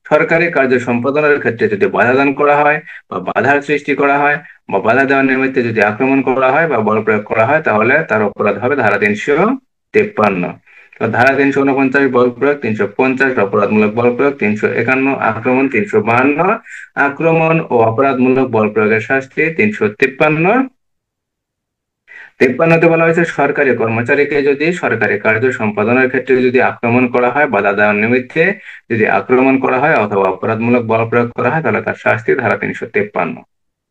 Speaker 1: সরকারি কার্য সম্পাদনের ক্ষেত্রে যদি বাধা দান করা হয় বা বাধার সৃষ্টি করা হয় বা বাধা দেওয়ার নিমিত্তে যদি আক্রমণ করা হয় বা বল প্রয়োগ করা হয়, তাহলে তার অপরাধ হবে ধারা 353। তো ধারা 349 বল প্রয়োগ, 350 অপরাধমূলক বল প্রয়োগ, 351 আক্রমণ, 352 আক্রমণ ও অপরাধমূলক বল প্রয়োগের শাস্তি, 353। 53-তে বলা হয়েছে সরকারি কর্মচারীকে যদি সরকারি কার্য সম্পাদনের ক্ষেত্রে যদি আক্রমণ করা হয়, বাধা দেওয়ার নিমিত্তে যদি আক্রমণ করা হয় অথবা অপরাধমূলক বল প্রয়োগ করা হয়, তাহলে তার শাস্তি ধারা 353।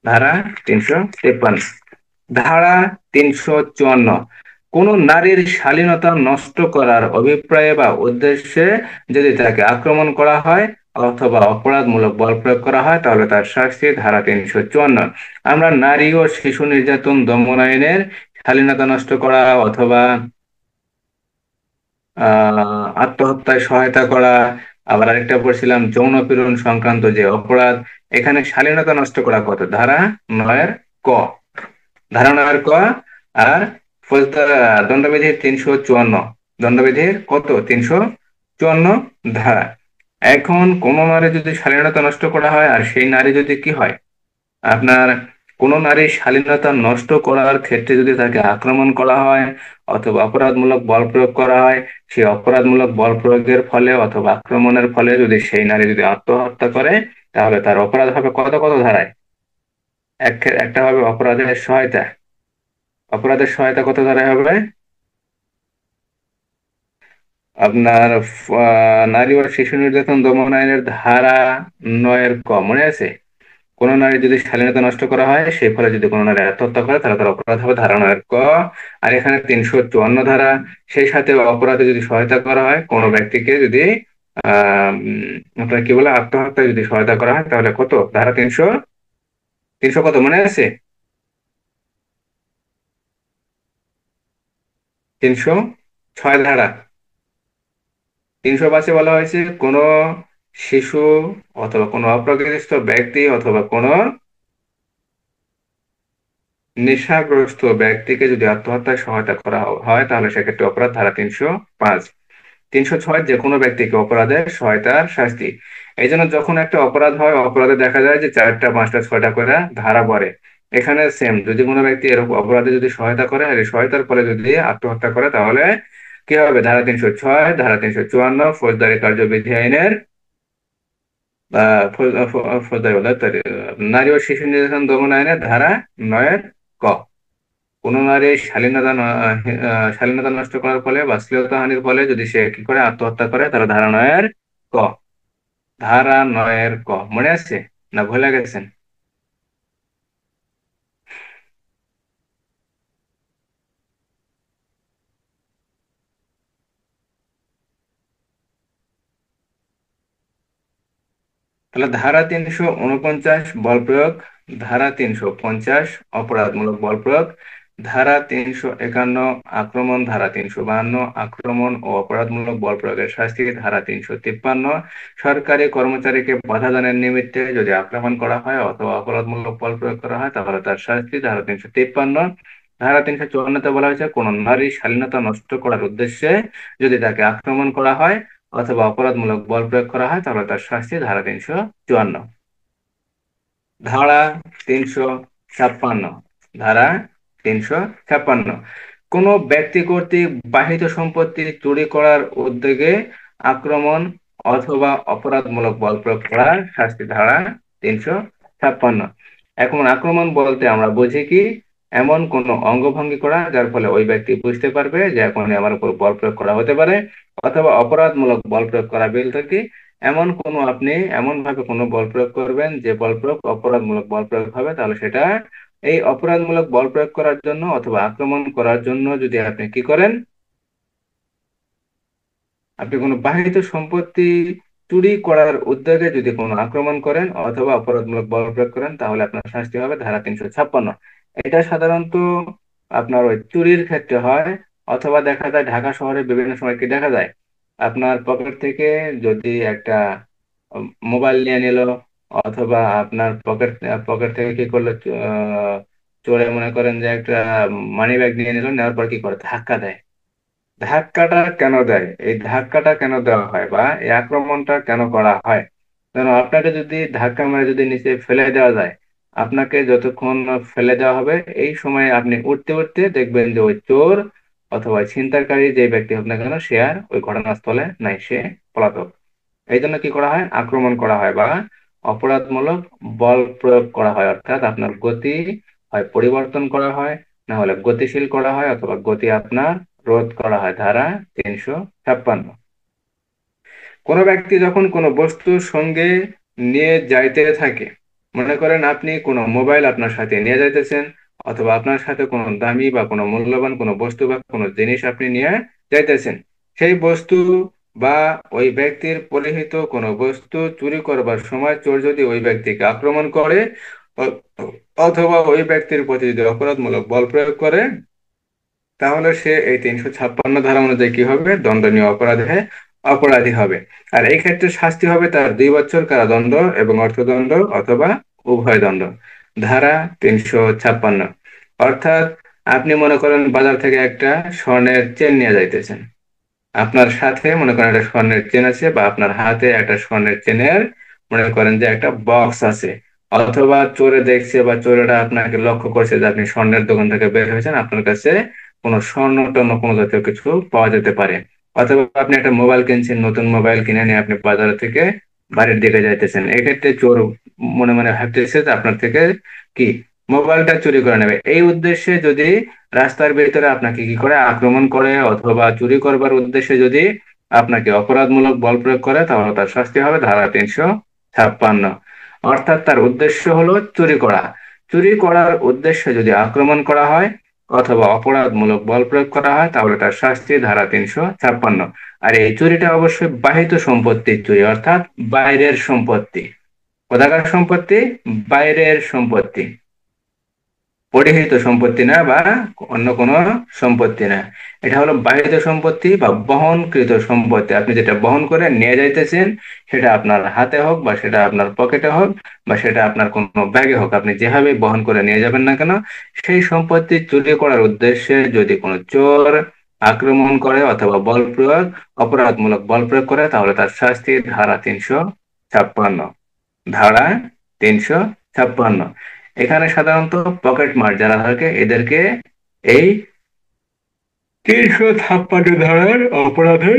Speaker 1: ধারা 353। ধারা 354, কোন নারীর শালীনতা নষ্ট করার অভিপ্রায়ে বা উদ্দেশ্যে যদি তাকে আক্রমণ করা হয় অথবা অপরাধমূলক বল প্রয়োগ করা হয়, তাহলে তার শাস্তি ধারা 354। আমরা নারী ও শিশু নির্যাতন দমন আইনের শালীনতা নষ্ট করা অথবা আত্মহত্যায় সহায়তা করা, আবার আরেকটা পড়ছিলাম যৌন পীড়ন সংক্রান্ত যে অপরাধ, এখানে শালীনতা নষ্ট করা কত, ধারা 9-এর ক। ধারা 9-এর ক। আর দণ্ডবিধির 354। দণ্ডবিধির কত, 354 ধারা। এখন কোন নারী যদি শালীনতা নষ্ট করা হয়, আর সেই নারী যদি কি হয়, আপনার কোন নারীর শালীনতা নষ্ট করার ক্ষেত্রে যদি তাকে আক্রমণ করা হয় অথবা অপরাধমূলক বল প্রয়োগ করা হয়, সেই অপরাধমূলক বল প্রয়োগের ফলে অথবা আক্রমণের ফলে যদি সেই নারী যদি আত্মহত্যা করে, তাহলে তার অপরাধ হবে কত কত ধারায়। একটা হবে অপরাধের সহায়তা। অপরাধের সহায়তা কত ধারায় হবে, আপনার নারী ও শিশু নির্যাতন দমন আইনের ধারা 9-এর ক, মনে আছে? কোন নারী যদি শালীনতা নষ্ট করা হয়, সেই ফলে যদি কোনো নারী আত্মহত্যা করে, তাহলে তার অপরাধ হবে ধারা 9-এর ক। আর এখানে 354 ধারা, সেই সাথে অপরাধে যদি সহায়তা করা হয় কোনো ব্যক্তিকে, যদি আপনার কি বলে, আত্মহত্যায় যদি সহায়তা করা হয়, তাহলে কত, ধারা 300, 300 কত মনে আছে, 306 ধারা। 305-এ বলা হয়েছে কোনো শিশু অথবা কোনো অপ্রাপ্তবয়স্ক ব্যক্তি অথবা কোনো নেশাগ্রস্ত ব্যক্তিকে যদি আত্মহত্যায় সহায়তা করা হয় তাহলে সেক্ষেত্রে অপরাধ ধারা 305। 306 যে কোনো ব্যক্তিকে অপরাধের সহায়তার শাস্তি। এই জন্য যখন একটা অপরাধ হয়, অপরাধে দেখা যায় যে 4টা 5টা 6টা করে ধারা পড়ে। এখানে সেম, যদি কোনো ব্যক্তি এরকম অপরাধে যদি সহায়তা করে আর এই সহায়তার ফলে যদি আত্মহত্যা করে তাহলে কি হবে? ধারা 306, ধারা 354 ফৌজদারি কার্যবিধি আইনের ফৌজদারি বলে নারী ও শিশু নির্যাতন দমন আইনের ধারা 9 ক। কোন নারীর শালীনতা নষ্ট করার ফলে বা শ্লীলতাহানির ফলে যদি সে কি করে আত্মহত্যা করে তাহলে ধারা 9 ক। ধারা 9 ক মনে আছে না ভুলে গেছেন? তাহলে ধারা 349 বল প্রয়োগ, ধারা 350 অপরাধমূলক বল প্রয়োগ, ধারা 351 আক্রমণ, ধারা 352 আক্রমণ ও অপরাধমূলক বল প্রয়োগের শাস্তি, ধারা 353 সরকারি কর্মচারীকে বাধা দানের নিমিত্তে যদি আক্রমণ করা হয় অথবা অপরাধমূলক বল প্রয়োগ করা হয় তাহলে তার শাস্তি, ধারা 353। ধারা 354-তে বলা হয়েছে কোন নারীর শালীনতা নষ্ট করার উদ্দেশ্যে যদি তাকে আক্রমণ করা হয় অথবা অপরাধমূলক বল প্রয়োগ করা হয় তাহলে তার শাস্তি, ধারা 354। ধারা 356, ধারা 356 কোন ব্যক্তি কর্তৃক বাহিত সম্পত্তি চুরি করার উদ্যোগে আক্রমণ অথবা অপরাধমূলক বল প্রয়োগ করার শাস্তি, ধারা 356। এখন আক্রমণ বলতে আমরা বুঝি কি? এমন কোন অঙ্গভঙ্গি করা যার ফলে ওই ব্যক্তি বুঝতে পারবে যে এখন আমার উপর বল প্রয়োগ করা হতে পারে, অথবা অপরাধমূলক বল প্রয়োগ করা বলতে কি? আপনি এমন ভাবে কোনো বল প্রয়োগ করবেন যে বল প্রয়োগ অপরাধমূলক বল প্রয়োগ হবে, তাহলে সেটা এই অপরাধমূলক বল প্রয়োগ করার জন্য অথবা আক্রমণ করার জন্য যদি আপনি কি করেন, আপনি কোনো বাহিত সম্পত্তি চুরি করার উদ্যোগে যদি কোনো আক্রমণ করেন অথবা অপরাধমূলক বল প্রয়োগ করেন তাহলে আপনার শাস্তি হবে ধারা 356। এটা সাধারণত আপনার ওই চুরির ক্ষেত্রে হয়, অথবা দেখা যায় ঢাকা শহরে বিভিন্ন সময় কি দেখা যায়, আপনার পকেট থেকে যদি একটা মোবাইল নিয়ে নিল, অথবা আপনার পকেট পকেট থেকে কি করলো, চোরে মনে করেন যে একটা মানি ব্যাগ নিয়ে নিল, নেওয়ার পর কি করে ধাক্কা দেয়। ধাক্কাটা কেন দেয়, এই ধাক্কাটা কেন দেওয়া হয় বা এই আক্রমণটা কেন করা হয়? কারণ আপনাকে যদি ধাক্কা মেরে যদি নিচে ফেলে দেওয়া যায়, আপনাকে যতক্ষণ ফেলে দেওয়া হবে এই সময় আপনি উঠতে উঠতে দেখবেন যে ওই চোর অথবা ছিনতাইকারী যে ব্যক্তি হোক না কেন সে আর ওই ঘটনাস্থলে নাই, সে পলাতক। এই জন্য কি করা হয়, আক্রমণ করা হয় বা অপরাধমূলক বল প্রয়োগ করা হয়, অর্থাৎ আপনার গতি হয় পরিবর্তন করা হয়, না হলে গতিশীল করা হয়, অথবা গতি আপনার রোধ করা হয়, ধারা 356। কোনো ব্যক্তি যখন কোনো বস্তু সঙ্গে নিয়ে যাইতে থাকে, মনে করেন আপনি কোনো মোবাইল আপনার সাথে নিয়ে যাইতেছেন, অথবা আপনার সাথে কোনো দামি বা কোনো মূল্যবান কোনো বস্তু বা কোনো জিনিস আপনি নিয়ে যাইতেছেন, সেই বস্তু বা ওই ব্যক্তির পরিহিত কোনো বস্তু চুরি করবার সময় চোর যদি ওই ব্যক্তিকে আক্রমণ করে অ- অথবা ওই ব্যক্তির প্রতি যদি অপরাধমূলক বল প্রয়োগ করে তাহলে সে এই 356 ধারা অনুযায়ী কি হবে, দণ্ডনীয় অপরাধে অপরাধী হবে। আর এই ক্ষেত্রে শাস্তি হবে তার 2 বছর কারাদণ্ড এবং অর্থদণ্ড অথবা উভয় দণ্ড, ধারা 356। অর্থাৎ আপনি মনে করেন বাজার থেকে একটা স্বর্ণের চেন নিয়ে যাইতেছেন, আপনার সাথে মনে করেন একটা স্বর্ণের চেন আছে, বা আপনার হাতে একটা স্বর্ণের চেনের মনে করেন যে একটা বক্স আছে, অথবা চোরে দেখছে বা চোরেরা আপনাকে লক্ষ্য করছে যে আপনি স্বর্ণের দোকান থেকে বের হয়েছেন, আপনার কাছে কোনো স্বর্ণ টর্ণ কোনো জাতীয় কিছু পাওয়া যেতে পারে, অথবা আপনি একটা মোবাইল কিনছেন, নতুন মোবাইল কিনে নিয়ে আপনি বাজার থেকে বাড়ির দিকে যাইতেছেন, এক্ষেত্রে চোর মনে মনে ভাবতেছে যে আপনার থেকে কি মোবাইলটা চুরি করে নেবে, এই উদ্দেশ্যে যদি রাস্তার ভিতরে আপনাকে কি করে আক্রমণ করে অথবা চুরি করবার উদ্দেশ্যে যদি আপনাকে অপরাধমূলক বল প্রয়োগ করে তাহলে তার শাস্তি হবে ধারা 356। অর্থাৎ তার উদ্দেশ্য হলো চুরি করা, চুরি করার উদ্দেশ্যে যদি আক্রমণ করা হয় অথবা অপরাধমূলক বল প্রয়োগ করা হয় তাহলে তার শাস্তি, ধারা 356। আর এই চুরিটা অবশ্যই বাহিত সম্পত্তির চুরি, অর্থাৎ বাইরের সম্পত্তি। কোথাকার সম্পত্তি? বাইরের সম্পত্তি। পরিহিত সম্পত্তি না বা অন্য কোনো সম্পত্তি না। এটা হলো বাহিত সম্পত্তি বা বহনকৃত সম্পত্তি। আপনি যেটা বহন করে নিয়ে যাইতেছেন, সেটা আপনার হাতে হোক বা সেটা আপনার পকেটে হোক বা সেটা আপনার কোনো ব্যাগে হোক, আপনি যেভাবে বহন করে নিয়ে যাবেন না কেন, সেই সম্পত্তি চুরি করার উদ্দেশ্যে যদি কোনো চোর আক্রমণ করে অথবা বল প্রয়োগ, অপরাধমূলক বল প্রয়োগ করে, তাহলে তার শাস্তি ধারা 356। ধারা 356। এখানে সাধারণত পকেট মার যারা থাকে এদেরকে এই 356 ধারার অপরাধে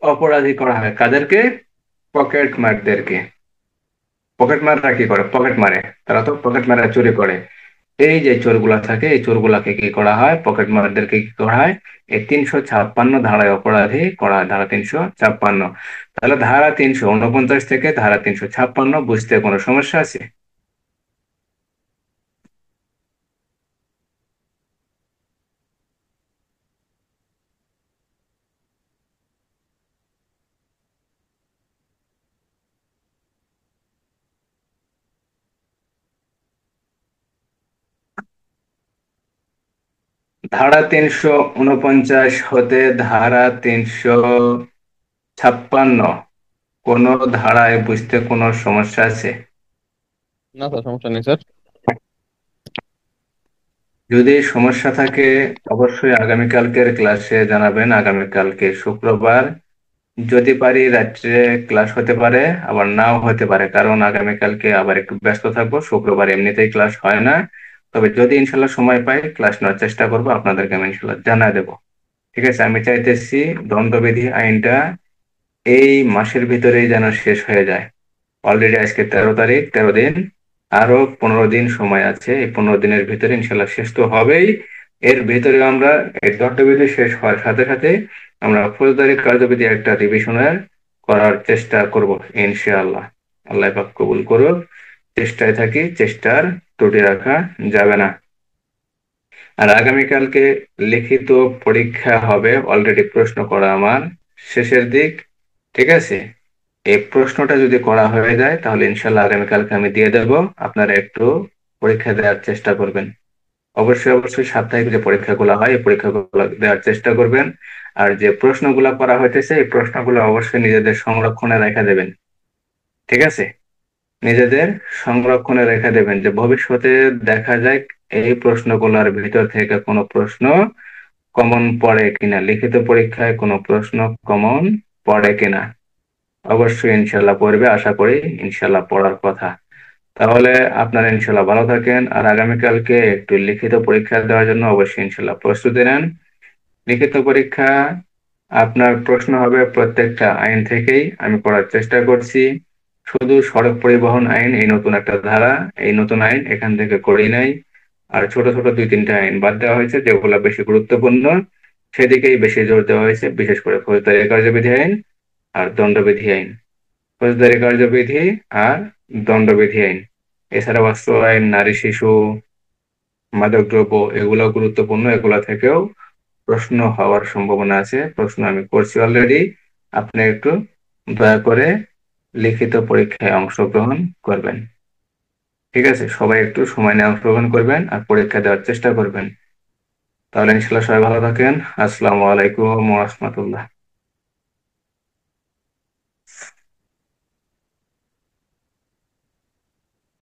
Speaker 1: অপরাধী করা হয়। কাদেরকে? পকেট মারদেরকে। পকেট মাররা কি করে? পকেট মারে। তারা তো পকেট মারা চুরি করে। এই যে চোরগুলা থাকে, এই চোরগুলাকে কি করা হয়? পকেট মারদেরকে কি করা হয়? এই 356 ধারায় অপরাধী করা হয়। ধারা 356। তাহলে ধারা 349 থেকে ধারা 356 বুঝতে কোনো সমস্যা আছে? ধারা 349 হতে ধারা 356 কোন ধারায় বুঝতে কোনো সমস্যা আছে?
Speaker 2: না স্যার, সমস্যা নেই স্যার।
Speaker 1: যদি সমস্যা থাকে অবশ্যই আগামীকালকের ক্লাসে জানাবেন। আগামীকালকে শুক্রবার, যদি পারি রাত্রে ক্লাস হতে পারে, আবার নাও হতে পারে, কারণ আগামীকালকে আবার একটু ব্যস্ত থাকবো। শুক্রবার এমনিতেই ক্লাস হয় না। তবে যদি ইনশাল্লাহ সময় পাই ক্লাস নেওয়ার চেষ্টা করবো, আপনাদেরকে আমি ইনশাল্লাহ জানাই দেবো। ঠিক আছে? আমি চাইতেছি দণ্ডবিধি আইনটা এই মাসের ভিতরেই যেন শেষ হয়ে যায়। অলরেডি আজকে 13 তারিখ, 13 দিন, আরো 15 দিন সময় আছে। এই 15 দিনের ভিতরে ইনশাল্লাহ শেষ তো হবেই। এর ভিতরে আমরা এই দণ্ডবিধি শেষ হওয়ার সাথে সাথে আমরা ফৌজদারি কার্যবিধি একটা রিভিশনের করার চেষ্টা করব ইনশাআল্লাহ। আল্লাহ পাক কবুল করুক। চেষ্টায় থাকি, চেষ্টার ত্রুটি রাখা যাবে না। আর আগামীকালকে লিখিত পরীক্ষা হবে, অলরেডি প্রশ্ন করা আমার শেষের দিক। ঠিক আছে? এই প্রশ্নটা যদি করা হয়ে যায় তাহলে ইনশাল্লাহ আগামীকালকে আমি দিয়ে দেব। আপনারা একটু পরীক্ষা দেওয়ার চেষ্টা করবেন। অবশ্যই অবশ্যই সাপ্তাহিক যে পরীক্ষাগুলো হয় এই পরীক্ষাগুলো দেওয়ার চেষ্টা করবেন। আর যে প্রশ্নগুলো করা হইতেছে এই প্রশ্নগুলো অবশ্যই নিজেদের সংরক্ষণে রেখে দেবেন। ঠিক আছে? নিজেদের সংরক্ষণে রেখে দেবেন, যে ভবিষ্যতে দেখা যায় এই প্রশ্নগুলোর ভিতর থেকে কোনো প্রশ্ন কমন পড়ে কিনা, লিখিত পরীক্ষায় কোনো প্রশ্ন কমন পড়ে কিনা। অবশ্যই ইনশাল্লাহ পড়বে, আশা করি ইনশাল্লাহ পড়ার কথা। তাহলে আপনারা ইনশাল্লাহ ভালো থাকেন। আর আগামীকালকে একটু লিখিত পরীক্ষা দেওয়ার জন্য অবশ্যই ইনশাল্লাহ প্রস্তুতি নেন। লিখিত পরীক্ষা আপনার প্রশ্ন হবে প্রত্যেকটা আইন থেকেই, আমি পড়ার চেষ্টা করছি। শুধু সড়ক পরিবহন আইন, এই নতুন একটা ধারা, এই নতুন আইন এখান থেকে করি নাই। আর ছোট ছোট 2-3টা আইন বাদ দেওয়া হয়েছে যেগুলো বেশি গুরুত্বপূর্ণ, সেদিকেই বেশি জোর দেওয়া হয়েছে, বিশেষ করে ফৌজদারি কার্যবিধি আইন আর দণ্ডবিধি আইন। ফৌজদারি কার্যবিধি আর দণ্ডবিধি আইন, এছাড়া অস্ত্র আইন, নারী শিশু, মাদকদ্রব্য, এগুলো গুরুত্বপূর্ণ। এগুলা থেকেও প্রশ্ন হওয়ার সম্ভাবনা আছে। প্রশ্ন আমি করছি অলরেডি। আপনি একটু দয়া করে লিখিত পরীক্ষায় অংশগ্রহণ করবেন। ঠিক আছে? সবাই একটু সময় নিয়ে অংশগ্রহণ করবেন আর পরীক্ষা দেওয়ার চেষ্টা করবেন। তাহলে ইনশাল্লাহ সবাই ভালো থাকেন। আসসালামু আলাইকুম ওয়া রাহমাতুল্লাহ।